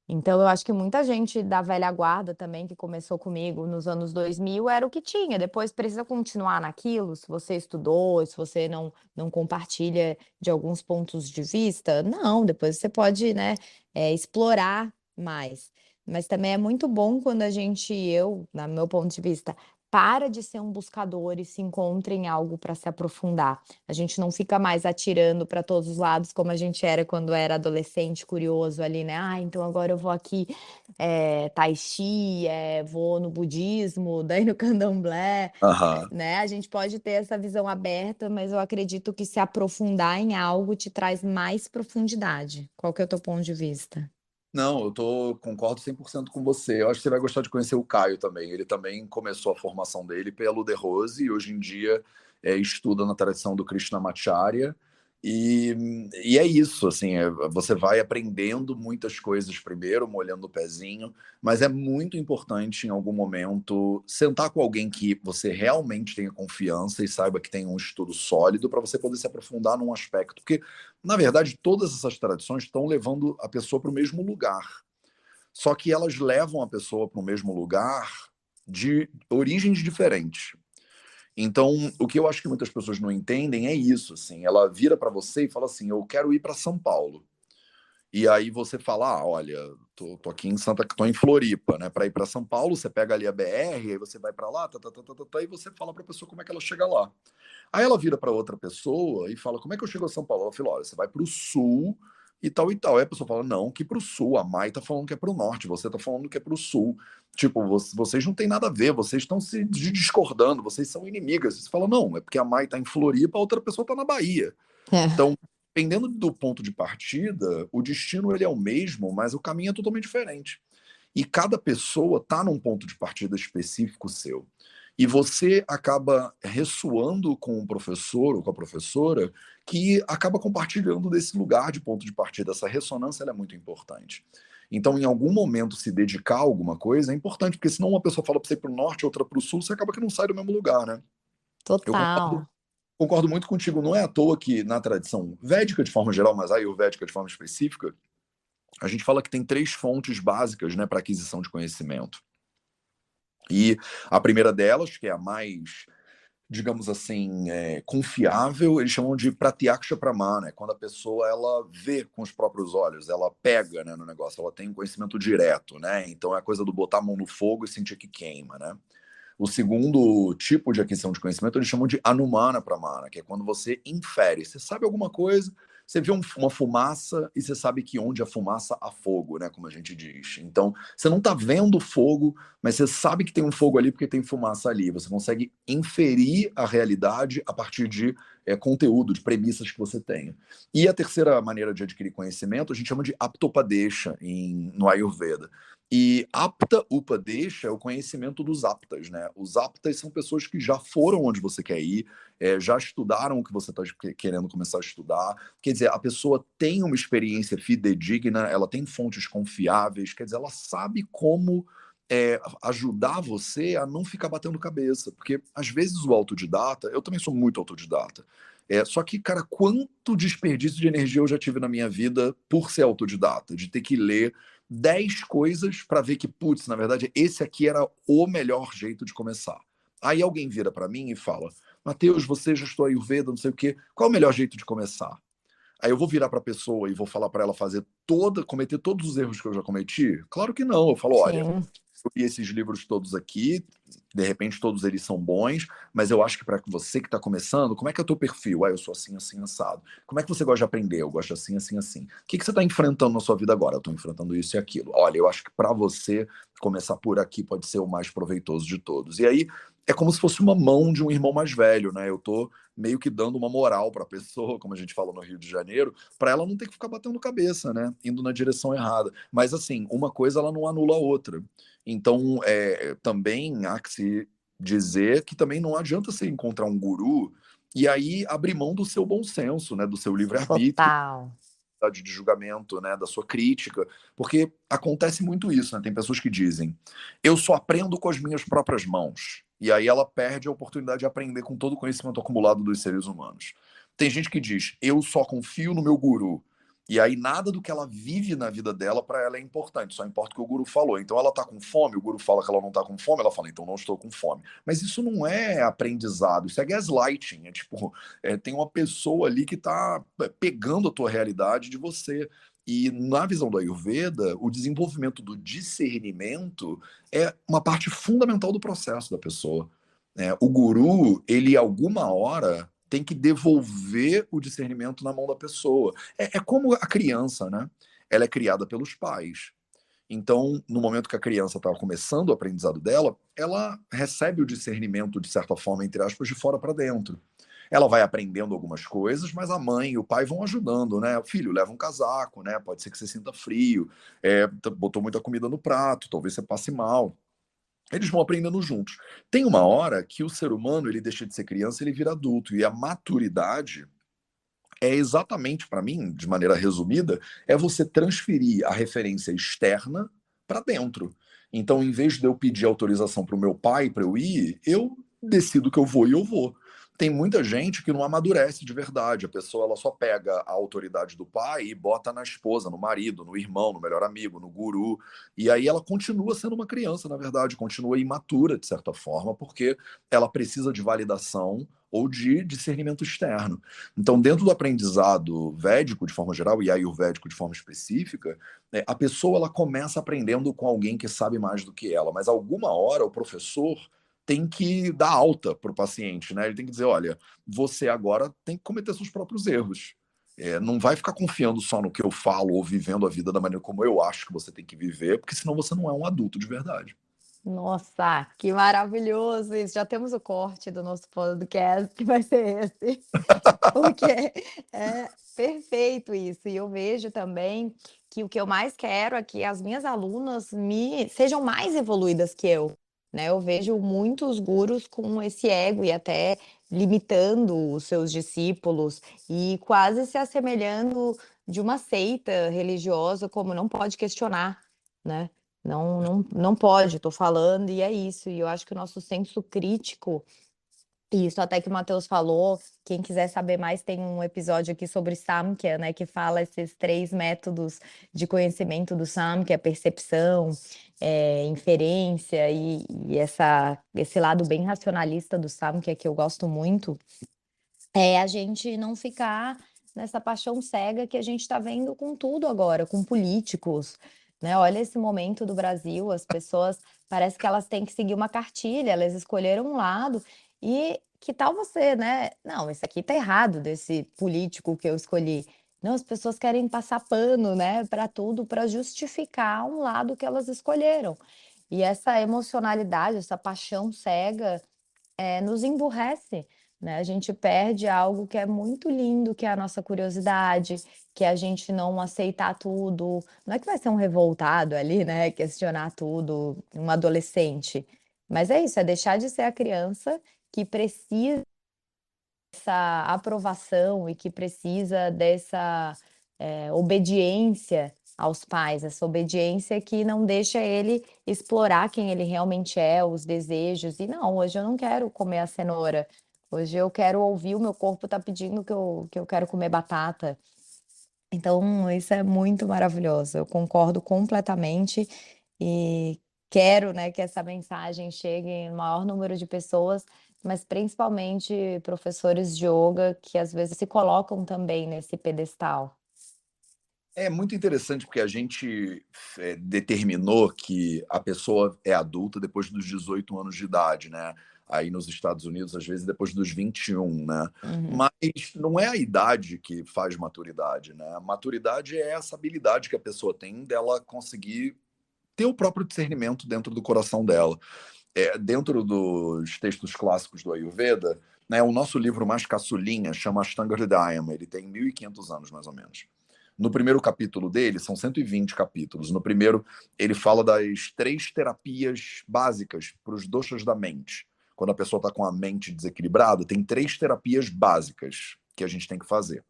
Então, eu acho que muita gente da velha guarda também, que começou comigo nos anos 2000 era o que tinha. Depois precisa continuar naquilo, se você estudou, se você não compartilha de alguns pontos de vista. Não, depois você pode, né, explorar mais. Mas também é muito bom quando no meu ponto de vista, para de ser um buscador e se encontra em algo para se aprofundar. A gente não fica mais atirando para todos os lados como a gente era quando era adolescente, curioso ali, né? Ah, então agora eu vou aqui, Tai Chi, vou no budismo, daí no candomblé, Aham. né? A gente pode ter essa visão aberta, mas eu acredito que se aprofundar em algo te traz mais profundidade. Qual que é o teu ponto de vista? Não, concordo 100% com você. Eu acho que você vai gostar de conhecer o Caio também. Ele também começou a formação dele pelo The Rose e hoje em dia estuda na tradição do Krishnamacharya. E é isso, assim, você vai aprendendo muitas coisas primeiro, molhando o pezinho, mas é muito importante em algum momento sentar com alguém que você realmente tenha confiança e saiba que tem um estudo sólido para você poder se aprofundar num aspecto. Porque na verdade, todas essas tradições estão levando a pessoa para o mesmo lugar. Só que elas levam a pessoa para o mesmo lugar de origens diferentes. Então, o que eu acho que muitas pessoas não entendem é isso, assim, ela vira para você e fala assim: "Eu quero ir para São Paulo". E aí você fala: "Ah, olha, tô aqui em tô em Floripa, né, para ir para São Paulo, você pega ali a BR, aí você vai para lá, e você fala para a pessoa como é que ela chega lá". Aí ela vira para outra pessoa e fala: "Como é que eu chego a São Paulo?" Ela fala: "Olha, você vai para o sul e tal e tal". Aí a pessoa fala: "Não, que para o sul. A Mai tá falando que é para o norte, você tá falando que é para o sul. Tipo, vocês não têm nada a ver, vocês estão se discordando, vocês são inimigas". Você fala: "Não, é porque a Mai tá em Floripa, a outra pessoa tá na Bahia". É, Então, dependendo do ponto de partida, o destino ele é o mesmo, mas o caminho é totalmente diferente. E cada pessoa está num ponto de partida específico seu. E você acaba ressoando com o professor ou com a professora que acaba compartilhando desse lugar de ponto de partida. Essa ressonância ela é muito importante. Então, em algum momento, se dedicar a alguma coisa é importante, porque senão uma pessoa fala para você ir para o norte, outra para o sul, você acaba que não sai do mesmo lugar, né? Eu total. concordo muito contigo. Não é à toa que na tradição védica de forma geral, mas ayurvédica de forma específica, a gente fala que tem três fontes básicas, né, para aquisição de conhecimento. E a primeira delas, que é a mais, digamos assim, confiável, eles chamam de pratyaksha pramana, né? Quando a pessoa ela vê com os próprios olhos, ela pega, né, no negócio, ela tem um conhecimento direto, né? Então é a coisa do botar a mão no fogo e sentir que queima, né? O segundo tipo de aquisição de conhecimento eles chamam de anumana pramana, que é quando você infere. Você sabe alguma coisa, você vê uma fumaça e você sabe que onde a fumaça há fogo, né? Como a gente diz. Então, você não está vendo fogo, mas você sabe que tem um fogo ali porque tem fumaça ali. Você consegue inferir a realidade a partir de conteúdo, de premissas que você tenha. E a terceira maneira de adquirir conhecimento a gente chama de aptopadesha no Ayurveda. E apta upadesha é o conhecimento dos aptas, né? Os aptas são pessoas que já foram onde você quer ir, já estudaram o que você está querendo começar a estudar. Quer dizer, a pessoa tem uma experiência fidedigna, ela tem fontes confiáveis, quer dizer, ela sabe como ajudar você a não ficar batendo cabeça. Porque às vezes o autodidata, eu também sou muito autodidata. Só que, cara, quanto desperdício de energia eu já tive na minha vida por ser autodidata, de ter que ler 10 coisas para ver que, putz, na verdade, esse aqui era o melhor jeito de começar. Aí alguém vira para mim e fala: Matheus, você já estudou Ayurveda, não sei o quê, qual é o melhor jeito de começar? Aí eu vou virar para a pessoa e vou falar para ela cometer todos os erros que eu já cometi? Claro que não. Eu falo, olha, Sim, eu li esses livros todos aqui, de repente todos eles são bons, mas eu acho que para você que está começando, como é que é o teu perfil? Ah, eu sou assim, assim, assado. Como é que você gosta de aprender? Eu gosto assim, assim, assim. O que que você está enfrentando na sua vida agora? Eu estou enfrentando isso e aquilo. Olha, eu acho que para você começar por aqui pode ser o mais proveitoso de todos. E aí é como se fosse uma mão de um irmão mais velho, né? Eu tô meio que dando uma moral para a pessoa, como a gente fala no Rio de Janeiro, para ela não ter que ficar batendo cabeça, né? Indo na direção errada. Mas assim, uma coisa ela não anula a outra. Então, também há que se dizer que também não adianta você encontrar um guru e aí abrir mão do seu bom senso, né, do seu livre-arbítrio, total. de julgamento, né, da sua crítica, porque acontece muito isso, né? Tem pessoas que dizem: "Eu só aprendo com as minhas próprias mãos". E aí ela perde a oportunidade de aprender com todo o conhecimento acumulado dos seres humanos. Tem gente que diz: "Eu só confio no meu guru". E aí nada do que ela vive na vida dela para ela é importante, só importa o que o guru falou. Então ela tá com fome, o guru fala que ela não tá com fome, ela fala: "Então não estou com fome". Mas isso não é aprendizado, isso é gaslighting, é tipo, tem uma pessoa ali que está pegando a tua realidade de você. E na visão do Ayurveda, o desenvolvimento do discernimento é uma parte fundamental do processo da pessoa. O guru, ele, alguma hora, tem que devolver o discernimento na mão da pessoa. É como a criança, né? Ela é criada pelos pais. Então, no momento que a criança está começando o aprendizado dela, ela recebe o discernimento, de certa forma, entre aspas, de fora para dentro. Ela vai aprendendo algumas coisas, mas a mãe e o pai vão ajudando, né? O filho, leva um casaco, né? Pode ser que você sinta frio, botou muita comida no prato, talvez você passe mal. Eles vão aprendendo juntos. Tem uma hora que o ser humano ele deixa de ser criança, ele vira adulto, e a maturidade é exatamente, para mim, de maneira resumida, é você transferir a referência externa para dentro. Então, em vez de eu pedir autorização para o meu pai para eu ir, eu decido que eu vou e eu vou. Tem muita gente que não amadurece de verdade. A pessoa ela só pega a autoridade do pai e bota na esposa, no marido, no irmão, no melhor amigo, no guru. E aí ela continua sendo uma criança, na verdade, continua imatura, de certa forma, porque ela precisa de validação ou de discernimento externo. Então, dentro do aprendizado védico, de forma geral, e ayurvédico de forma específica, a pessoa ela começa aprendendo com alguém que sabe mais do que ela, mas alguma hora o professor tem que dar alta para o paciente, né? Ele tem que dizer, olha, você agora tem que cometer seus próprios erros. Não vai ficar confiando só no que eu falo ou vivendo a vida da maneira como eu acho que você tem que viver, porque senão você não é um adulto de verdade. Nossa, que maravilhoso isso. Já temos o corte do nosso podcast, que vai ser esse, porque é perfeito isso. E eu vejo também que o que eu mais quero é que as minhas alunas me sejam mais evoluídas que eu, né? Eu vejo muitos gurus com esse ego e até limitando os seus discípulos e quase se assemelhando de uma seita religiosa, como não pode questionar, né? Não pode, estou falando e é isso. E eu acho que o nosso senso crítico, e isso até que o Matheus falou, quem quiser saber mais, tem um episódio aqui sobre Samkhya, né, que fala esses 3 métodos de conhecimento do Samkhya, percepção, inferência e esse lado bem racionalista do Samkhya que eu gosto muito, é a gente não ficar nessa paixão cega que a gente está vendo com tudo agora, com políticos, né? Olha esse momento do Brasil, as pessoas parece que elas têm que seguir uma cartilha, elas escolheram um lado e que tal você, né? Não, isso aqui tá errado desse político que eu escolhi. Não, as pessoas querem passar pano, né, para tudo, para justificar um lado que elas escolheram. E essa emocionalidade, essa paixão cega nos emburrece, né? A gente perde algo que é muito lindo, que é a nossa curiosidade, que é a gente não aceitar tudo. Não é que vai ser um revoltado ali, né? Questionar tudo, um adolescente. Mas é isso, é deixar de ser a criança que precisa dessa aprovação e que precisa dessa obediência aos pais, essa obediência que não deixa ele explorar quem ele realmente é, os desejos. E não, hoje eu não quero comer a cenoura. Hoje eu quero ouvir o meu corpo tá pedindo que eu quero comer batata. Então, isso é muito maravilhoso. Eu concordo completamente e quero, né, que essa mensagem chegue em maior número de pessoas mas principalmente professores de yoga que às vezes se colocam também nesse pedestal. É muito interessante porque a gente determinou que a pessoa é adulta depois dos 18 anos de idade, né? Aí nos Estados Unidos, às vezes, depois dos 21, né? Uhum, Mas não é a idade que faz maturidade, né? A maturidade é essa habilidade que a pessoa tem dela conseguir ter o próprio discernimento dentro do coração dela. Dentro dos textos clássicos do Ayurveda, né, o nosso livro mais caçulinha chama Ashtanga Hridayam, ele tem 1.500 anos mais ou menos. No primeiro capítulo dele, são 120 capítulos. No primeiro, ele fala das 3 terapias básicas para os doshas da mente. Quando a pessoa está com a mente desequilibrada, tem 3 terapias básicas que a gente tem que fazer.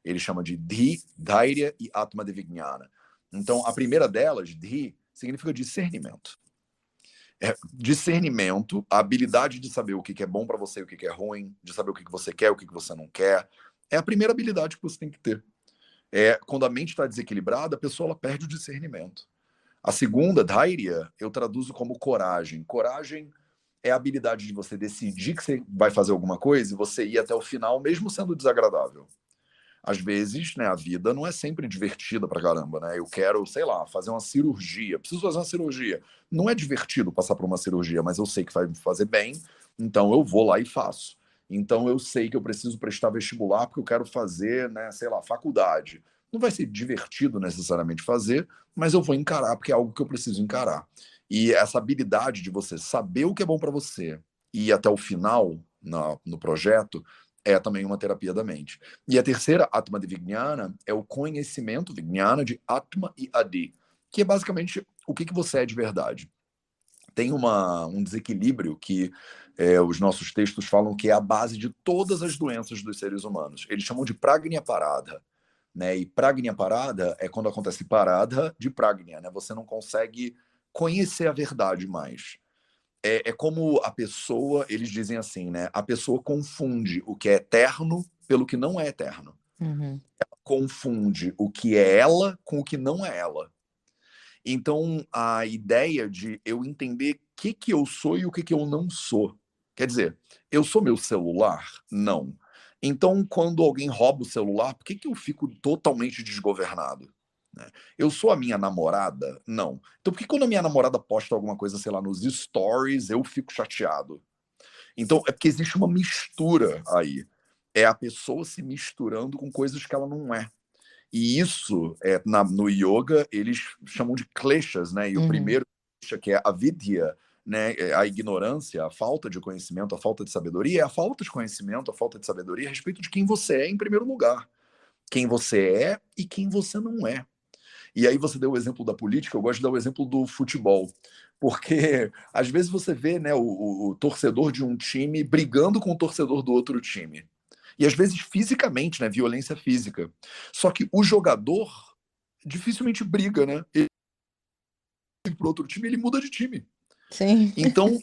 Ele chama de Dhi, Dhairya e Atma Devijnana. Então, a primeira delas, Dhi, significa discernimento. Discernimento, a habilidade de saber o que é bom para você e o que é ruim, de saber o que você quer e o que você não quer. É a primeira habilidade que você tem que ter. Quando a mente está desequilibrada, a pessoa ela perde o discernimento. A segunda, Dhairya, eu traduzo como coragem. Coragem é a habilidade de você decidir que você vai fazer alguma coisa e você ir até o final, mesmo sendo desagradável. Às vezes, né, a vida não é sempre divertida pra caramba, né? Eu quero, sei lá, fazer uma cirurgia, preciso fazer uma cirurgia. Não é divertido passar por uma cirurgia, mas eu sei que vai me fazer bem, então eu vou lá e faço. Então eu sei que eu preciso prestar vestibular porque eu quero fazer, né, sei lá, faculdade. Não vai ser divertido necessariamente fazer, mas eu vou encarar porque é algo que eu preciso encarar. E essa habilidade de você saber o que é bom para você e ir até o final no projeto é também uma terapia da mente. E a terceira, Atma de Vijnana, é o conhecimento Vijnana de Atma e Adi, que é basicamente o que você é de verdade. Tem um desequilíbrio que os nossos textos falam que é a base de todas as doenças dos seres humanos. Eles chamam de Pragnya Parada. Né? E Pragnya Parada é quando acontece parada de Pragnya. Né? Você não consegue conhecer a verdade mais. É como a pessoa, eles dizem assim, né? A pessoa confunde o que é eterno pelo que não é eterno. uhum. Confunde o que é ela com o que não é ela. Então, a ideia de eu entender o que eu sou e o que eu não sou. Quer dizer, eu sou meu celular? Não. Então, quando alguém rouba o celular, por que eu fico totalmente desgovernado? Né? Eu sou a minha namorada? Não. Então, por que quando a minha namorada posta alguma coisa, sei lá, nos stories, eu fico chateado? Então, é porque existe uma mistura aí. É a pessoa se misturando com coisas que ela não é. E isso, no yoga, eles chamam de kleshas, né? E o Uhum. primeiro klesha, que é a vidya, né? A ignorância, a falta de conhecimento, a falta de sabedoria, é a falta de conhecimento, a falta de sabedoria a respeito de quem você é em primeiro lugar. Quem você é e quem você não é. E aí você deu o exemplo da política, eu gosto de dar o exemplo do futebol. Porque às vezes você vê, né, o torcedor de um time brigando com o torcedor do outro time. E às vezes fisicamente, né, violência física. Só que o jogador dificilmente briga, né? Ele pro outro time, ele muda de time. Sim, Então,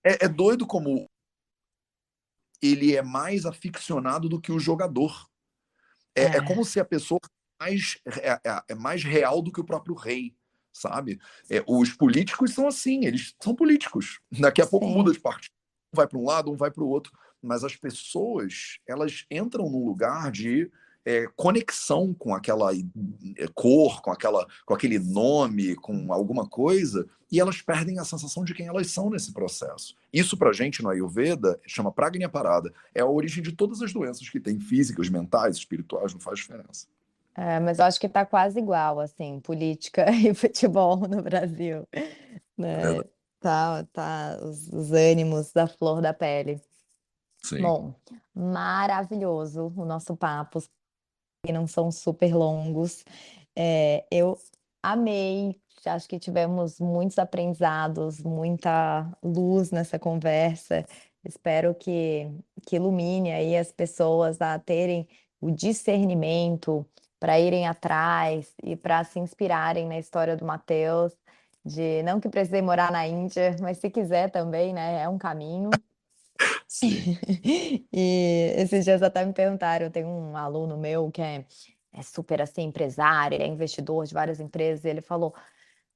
é doido como ele é mais aficionado do que o jogador. É é, como se a pessoa é mais real do que o próprio rei, sabe? Os políticos são assim, eles são políticos. Daqui a pouco muda sim. de partido, um vai para um lado, um vai para o outro. Mas as pessoas, elas entram num lugar de conexão com aquela cor, com aquele nome, com alguma coisa, e elas perdem a sensação de quem elas são nesse processo. Isso, pra gente, no Ayurveda, chama Pragnya Parada. É a origem de todas as doenças que tem, físicas, mentais, espirituais, não faz diferença. Mas eu acho que tá quase igual, assim, política e futebol no Brasil, É né? verdade. Tá os ânimos da flor da pele. Sim. Bom, maravilhoso o nosso papo, que não são super longos. Eu amei, acho que tivemos muitos aprendizados, muita luz nessa conversa. Espero que ilumine aí as pessoas a terem o discernimento para irem atrás e para se inspirarem na história do Mateus, de não que precisem morar na Índia, mas se quiser também, né, é um caminho. Sim. E esses dias até me perguntaram, eu tenho um aluno meu que é super assim, empresário, ele é investidor de várias empresas, e ele falou: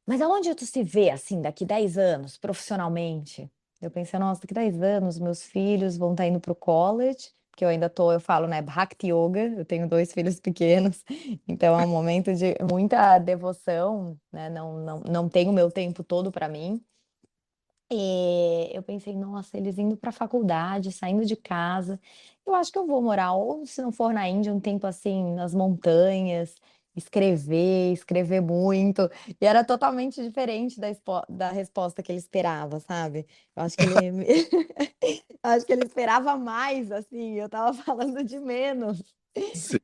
"Mas aonde tu se vê assim daqui 10 anos, profissionalmente?" Eu pensei, nossa, daqui 10 anos, meus filhos vão estar indo para o college, porque eu ainda tô, eu falo, né, Bhakti Yoga, eu tenho dois filhos pequenos, então é um momento de muita devoção, né? Não tenho meu tempo todo para mim. E eu pensei, nossa, eles indo para a faculdade, saindo de casa, eu acho que eu vou morar, ou se não for na Índia, um tempo assim, nas montanhas, escrever muito. E era totalmente diferente da resposta que ele esperava, sabe? Eu acho que ele, eu acho que ele esperava mais, assim, eu tava falando de menos. Sim.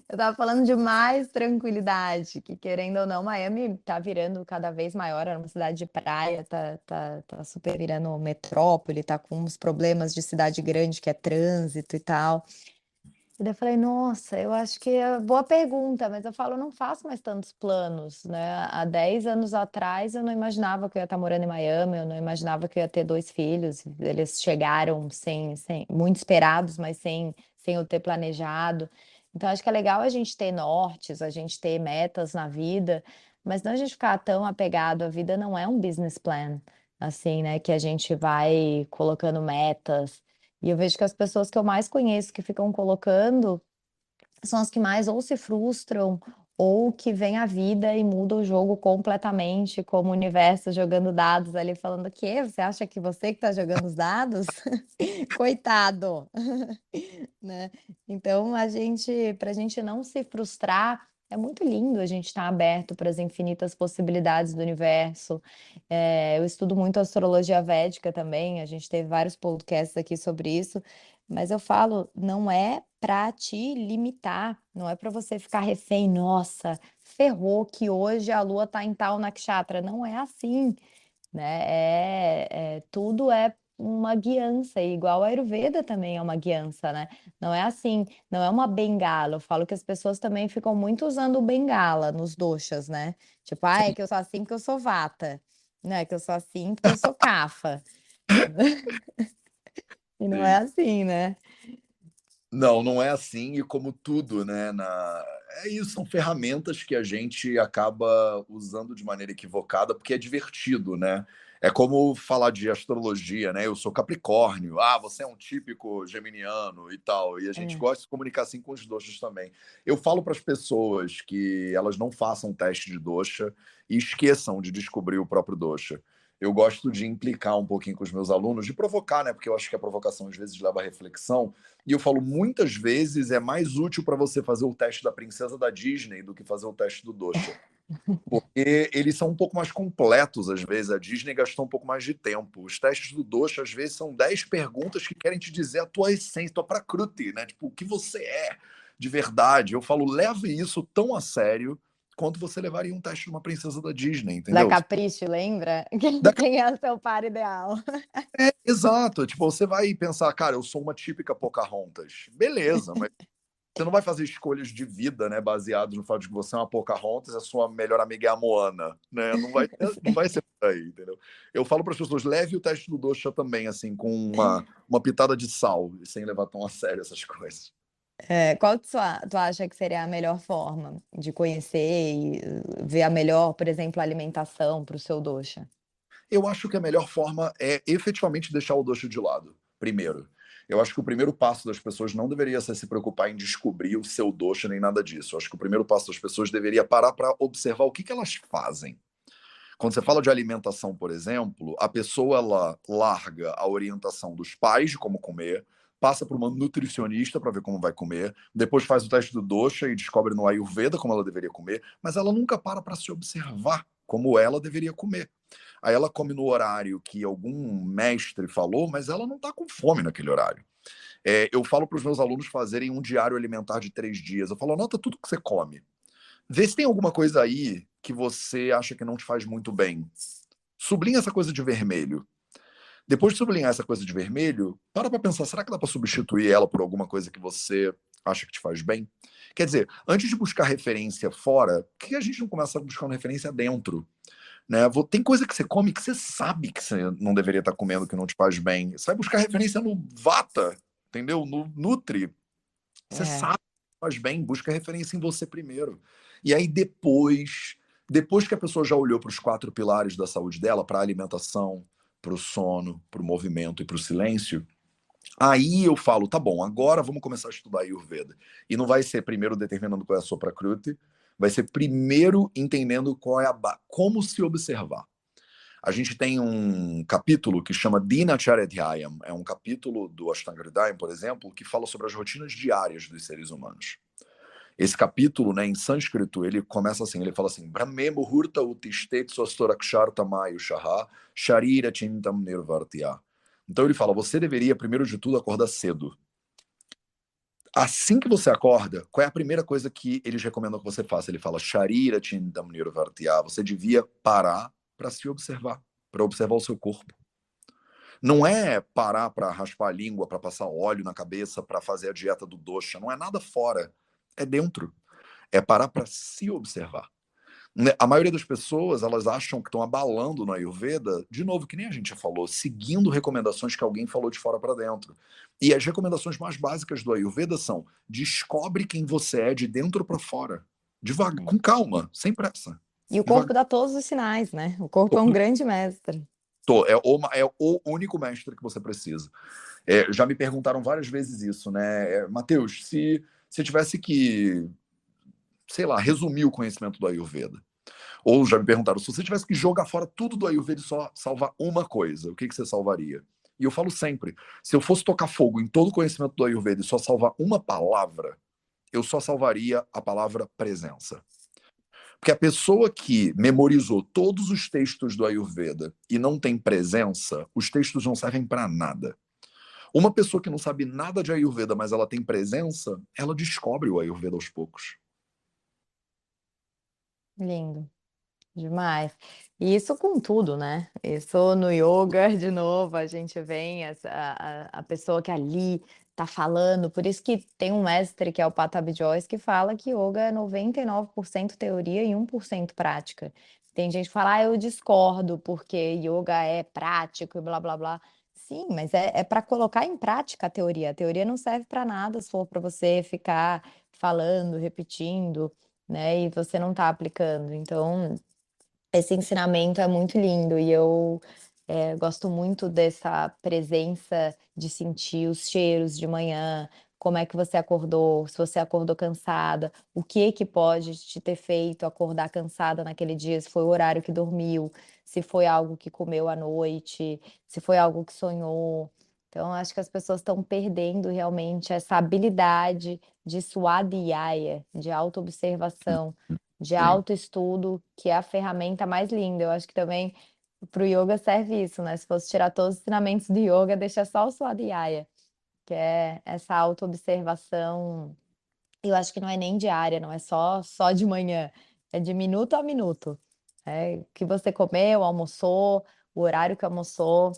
Eu tava falando de mais tranquilidade, que querendo ou não, Miami tá virando cada vez maior, é uma cidade de praia, tá super virando metrópole, tá com uns problemas de cidade grande, que é trânsito e tal. E daí eu falei, nossa, eu acho que é boa pergunta, mas eu falo, eu não faço mais tantos planos, né? Há 10 anos atrás eu não imaginava que eu ia estar morando em Miami, eu não imaginava que eu ia ter dois filhos. Eles chegaram muito esperados, mas sem eu ter planejado. Então acho que é legal a gente ter nortes, a gente ter metas na vida, mas não a gente ficar tão apegado. A vida não é um business plan, assim, né? Que a gente vai colocando metas. E eu vejo que as pessoas que eu mais conheço que ficam colocando são as que mais ou se frustram ou que vem a vida e muda o jogo completamente, como o universo jogando dados ali, falando: o quê? Você acha que você que está jogando os dados? Coitado, né? Então, para a gente não se frustrar, é muito lindo a gente estar aberto para as infinitas possibilidades do universo. Eu estudo muito astrologia védica também, a gente teve vários podcasts aqui sobre isso, mas eu falo, não é para te limitar, não é para você ficar refém, nossa, ferrou que hoje a lua está em tal nakshatra. Não é assim, né? Tudo é uma guiança, e igual a Ayurveda também é uma guiança, né? Não é assim, não é uma bengala. Eu falo que as pessoas também ficam muito usando bengala nos doshas, né? Tipo, é que eu sou assim porque eu sou vata, não é que eu sou assim porque eu sou cafa. E não é Sim. assim, né? Não, não é assim, e como tudo, né? É isso, são ferramentas que a gente acaba usando de maneira equivocada, porque é divertido, né? É como falar de astrologia, né? Eu sou Capricórnio, você é um típico geminiano e tal. E a gente É. gosta de se comunicar assim com os doxas também. Eu falo para as pessoas que elas não façam teste de doxa e esqueçam de descobrir o próprio doxa. Eu gosto de implicar um pouquinho com os meus alunos, de provocar, né? Porque eu acho que a provocação às vezes leva à reflexão. E eu falo, muitas vezes é mais útil para você fazer o teste da princesa da Disney do que fazer o teste do Dosha. Porque eles são um pouco mais completos, às vezes. A Disney gastou um pouco mais de tempo. Os testes do Dosha, às vezes, são 10 perguntas que querem te dizer a tua essência, tua prakriti, né? Tipo, o que você é de verdade. Eu falo, leve isso tão a sério quanto você levaria um teste de uma princesa da Disney, Da entendeu? Capricho, lembra? Da Quem é o seu par ideal? Exato. Tipo, você vai pensar, cara, eu sou uma típica Pocahontas. Beleza, mas você não vai fazer escolhas de vida, né, baseadas no fato de que você é uma Pocahontas e a sua melhor amiga é a Moana, né? Não vai ser por aí, entendeu? Eu falo para as pessoas, leve o teste do Dosha também, assim, com uma pitada de sal, sem levar tão a sério essas coisas. Qual tu acha que seria a melhor forma de conhecer e ver a melhor, por exemplo, alimentação para o seu dosha? Eu acho que a melhor forma é efetivamente deixar o Dosha de lado, primeiro. Eu acho que o primeiro passo das pessoas não deveria ser se preocupar em descobrir o seu Dosha nem nada disso. Eu acho que o primeiro passo das pessoas deveria parar para observar o que elas fazem. Quando você fala de alimentação, por exemplo, a pessoa ela larga a orientação dos pais de como comer, passa por uma nutricionista para ver como vai comer, depois faz o teste do dosha e descobre no Ayurveda como ela deveria comer, mas ela nunca para se observar como ela deveria comer. Aí ela come no horário que algum mestre falou, mas ela não está com fome naquele horário. Eu falo para os meus alunos fazerem um diário alimentar de 3 dias. Eu falo, anota tudo que você come. Vê se tem alguma coisa aí que você acha que não te faz muito bem. Sublinha essa coisa de vermelho. Depois de sublinhar essa coisa de vermelho, para pensar, será que dá para substituir ela por alguma coisa que você acha que te faz bem? Quer dizer, antes de buscar referência fora, por que a gente não começa buscando referência dentro? Né? Tem coisa que você come que você sabe que você não deveria estar comendo, que não te faz bem. Você vai buscar referência no Vata, entendeu? No Nutri. Você É. sabe que faz bem, busca referência em você primeiro. E aí depois que a pessoa já olhou para os 4 pilares da saúde dela, para a alimentação, para o sono, para o movimento e para o silêncio, aí eu falo, tá bom, agora vamos começar a estudar Ayurveda. E não vai ser primeiro determinando qual é a sua Prakruti, vai ser primeiro entendendo qual é como se observar. A gente tem um capítulo que chama Dinacharya Dhyayam, é um capítulo do Ashtanga Hridayam, por exemplo, que fala sobre as rotinas diárias dos seres humanos. Esse capítulo, né, em sânscrito, ele começa assim, ele fala assim, Brahme muhurta utistet sostoraksharta mayushaha sharira chintam nirvartya. Então ele fala, você deveria, primeiro de tudo, acordar cedo. Assim que você acorda, qual é a primeira coisa que eles recomendam que você faça? Ele fala, Sharira Chintam Nirvartya. Você devia parar para se observar, para observar o seu corpo. Não é parar para raspar a língua, para passar óleo na cabeça, para fazer a dieta do dosha. Não é nada fora. É dentro. É parar para se observar. A maioria das pessoas, elas acham que estão abalando no Ayurveda, de novo, que nem a gente já falou, seguindo recomendações que alguém falou de fora para dentro. E as recomendações mais básicas do Ayurveda são: descobre quem você é de dentro para fora. Devagar, com calma, sem pressa. E o corpo Devagar. dá todos os sinais, né? O corpo é um grande mestre. É o único mestre que você precisa. Já me perguntaram várias vezes isso, né? Matheus, se eu tivesse que, sei lá, resumir o conhecimento do Ayurveda, ou já me perguntaram, se você tivesse que jogar fora tudo do Ayurveda e só salvar uma coisa, o que você salvaria? E eu falo sempre, se eu fosse tocar fogo em todo o conhecimento do Ayurveda e só salvar uma palavra, eu só salvaria a palavra presença. Porque a pessoa que memorizou todos os textos do Ayurveda e não tem presença, os textos não servem para nada. Uma pessoa que não sabe nada de Ayurveda, mas ela tem presença, ela descobre o Ayurveda aos poucos. Lindo. Demais. E isso com tudo, né? Isso no yoga, de novo, a gente vem, a pessoa que ali tá falando, por isso que tem um mestre que é o Patabi Joyce que fala que yoga é 99% teoria e 1% prática. Tem gente que fala, eu discordo, porque yoga é prático e blá blá blá. Sim, mas é para colocar em prática a teoria. A teoria não serve para nada se for para você ficar falando, repetindo, né? E você não tá aplicando. Então. Esse ensinamento é muito lindo e eu gosto muito dessa presença de sentir os cheiros de manhã, como é que você acordou, se você acordou cansada, o que pode te ter feito acordar cansada naquele dia, se foi o horário que dormiu, se foi algo que comeu à noite, se foi algo que sonhou. Então, acho que as pessoas estão perdendo realmente essa habilidade de swadhyaya, de autoobservação, de Sim. autoestudo, que é a ferramenta mais linda. Eu acho que também para o yoga serve isso, né? Se fosse tirar todos os ensinamentos do yoga, deixa só o Swadhyaya, que é essa autoobservação. Eu acho que não é nem diária, não é só de manhã, é de minuto a minuto. É, o que você comeu, almoçou, o horário que almoçou.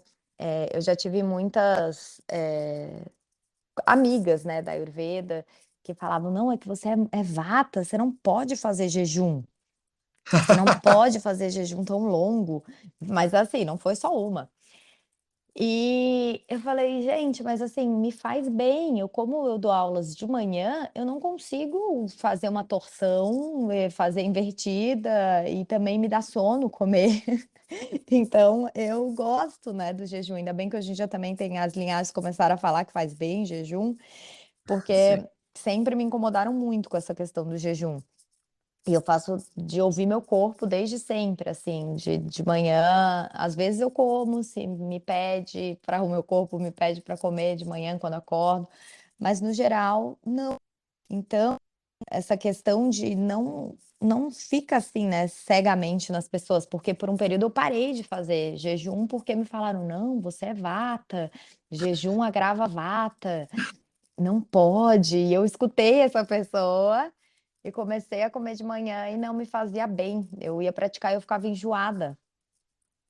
Eu já tive muitas amigas, né, da Ayurveda que falavam, não, é que você é vata, você não pode fazer jejum. Você não pode fazer jejum tão longo, mas assim, não foi só uma. E eu falei, gente, mas assim, me faz bem. Como eu dou aulas de manhã, eu não consigo fazer uma torção, fazer invertida e também me dá sono comer. Então, eu gosto, né, do jejum. Ainda bem que hoje em dia também tem as linhagens que começaram a falar que faz bem jejum, Sim. porque sempre me incomodaram muito com essa questão do jejum. E eu faço de ouvir meu corpo desde sempre, assim, de manhã. Às vezes eu como, se me pede para o meu corpo, me pede para comer de manhã quando acordo, mas no geral, não. Então, essa questão de não fica assim, né, cegamente nas pessoas, porque por um período eu parei de fazer jejum porque me falaram, não, você é vata, jejum agrava vata, não pode. E eu escutei essa pessoa e comecei a comer de manhã e não me fazia bem. Eu ia praticar e eu ficava enjoada.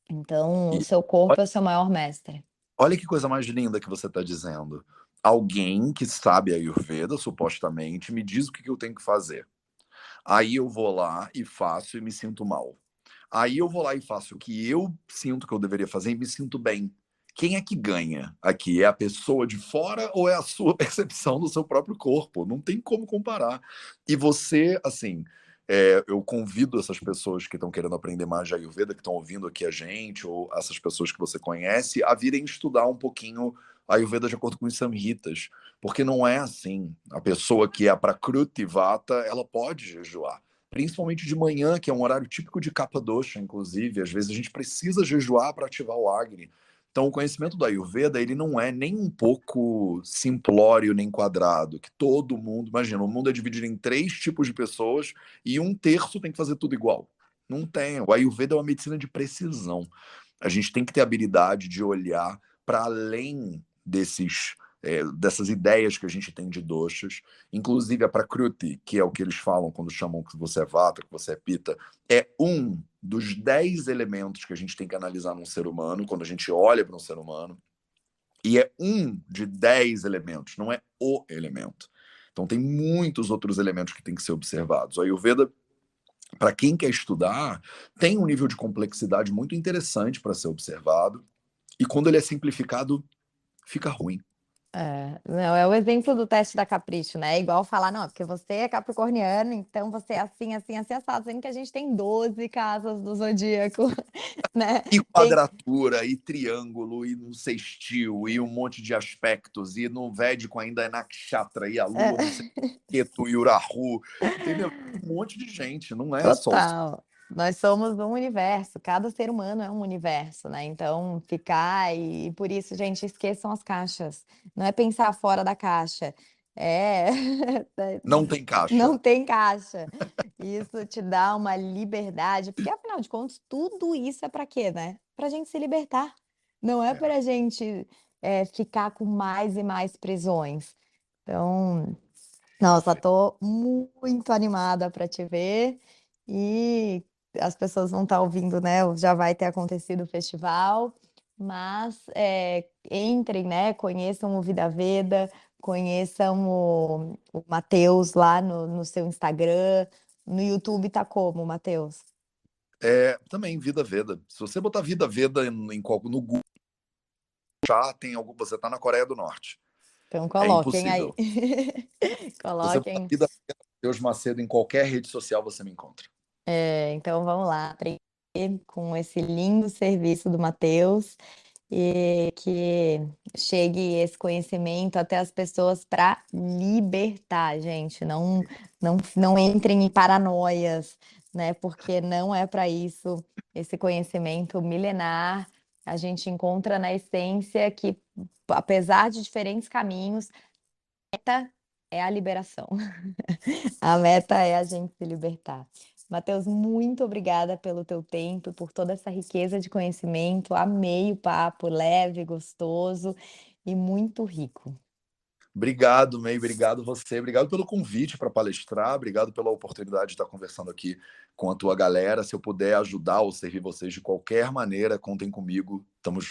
Então, o E seu corpo é o seu maior mestre. olha que coisa mais linda que você está dizendo. Alguém que sabe a Ayurveda, supostamente, me diz o que eu tenho que fazer. Aí eu vou lá e faço e me sinto mal. Aí eu vou lá e faço o que eu sinto que eu deveria fazer e me sinto bem. Quem é que ganha aqui? É a pessoa de fora ou é a sua percepção do seu próprio corpo? Não tem como comparar. E você, assim, Eu convido essas pessoas que estão querendo aprender mais de Ayurveda, que estão ouvindo aqui a gente, ou essas pessoas que você conhece, a virem estudar um pouquinho Ayurveda de acordo com os Samhitas. Porque não é assim. A pessoa que é para Kruti Vata, ela pode jejuar. Principalmente de manhã, que é um horário típico de Kapha Dosha, inclusive. Às vezes a gente precisa jejuar para ativar o Agni. Então, o conhecimento do Ayurveda, ele não é nem um pouco simplório nem quadrado, que todo mundo, imagina, o mundo é dividido em 3 tipos de pessoas e um terço tem que fazer tudo igual. Não tem. O Ayurveda é uma medicina de precisão. A gente tem que ter habilidade de olhar para além dessas ideias que a gente tem de doshas, inclusive a Prakruti, que é o que eles falam quando chamam que você é Vata, que você é Pitta, é um dos 10 elementos que a gente tem que analisar num ser humano, quando a gente olha para um ser humano, e é um de 10 elementos, não é o elemento. Então tem muitos outros elementos que têm que ser observados. O Ayurveda, para quem quer estudar, tem um nível de complexidade muito interessante para ser observado, e quando ele é simplificado, fica ruim. Não, é o exemplo do teste da Capricho, né? É igual falar, não, porque você é capricorniano, então você é assim, assim, assim, assado, sendo que a gente tem 12 casas do zodíaco, né? E Tem, quadratura, e triângulo, e no sextil, e um monte de aspectos, e no Védico ainda é Nakshatra, e a lua, não sei é, o que, e Urahu, entendeu? Um monte de gente, não é só o... total. Nós somos um universo, cada ser humano é um universo, né? Então, ficar e por isso, gente, esqueçam as caixas. Não é pensar fora da caixa. É, Não tem não caixa. tem caixa. Isso te dá uma liberdade, porque afinal de contas, tudo isso é para quê, né? Para a gente se libertar. Não é É, para a gente ficar com mais e mais prisões. Então, nossa, perfeito. tô muito animada para te ver e as pessoas vão estar ouvindo, né? Já vai ter acontecido o festival, mas entrem, né? Conheçam o Vida Veda, conheçam o Matheus lá no seu Instagram, no YouTube tá como, Matheus? Também Vida Veda. Se você botar Vida Veda no Google, já tem algum. Você está na Coreia do Norte. Então É coloquem aí. impossível. Se você botar Coloquem. Vida Veda, Deus Macedo em qualquer rede social, você me encontra. Então vamos lá, aprender com esse lindo serviço do Matheus. E que chegue esse conhecimento até as pessoas para libertar, gente. Não entrem em paranoias, né? Porque não é para isso. Esse conhecimento milenar a gente encontra na essência que, apesar de diferentes caminhos, a meta é a liberação. A meta é a gente se libertar. Matheus, muito obrigada pelo teu tempo, por toda essa riqueza de conhecimento. Amei o papo, leve, gostoso e muito rico. Obrigado, May, obrigado você, obrigado pelo convite para palestrar, obrigado pela oportunidade de estar conversando aqui com a tua galera. Se eu puder ajudar ou servir vocês de qualquer maneira, contem comigo, tamo junto.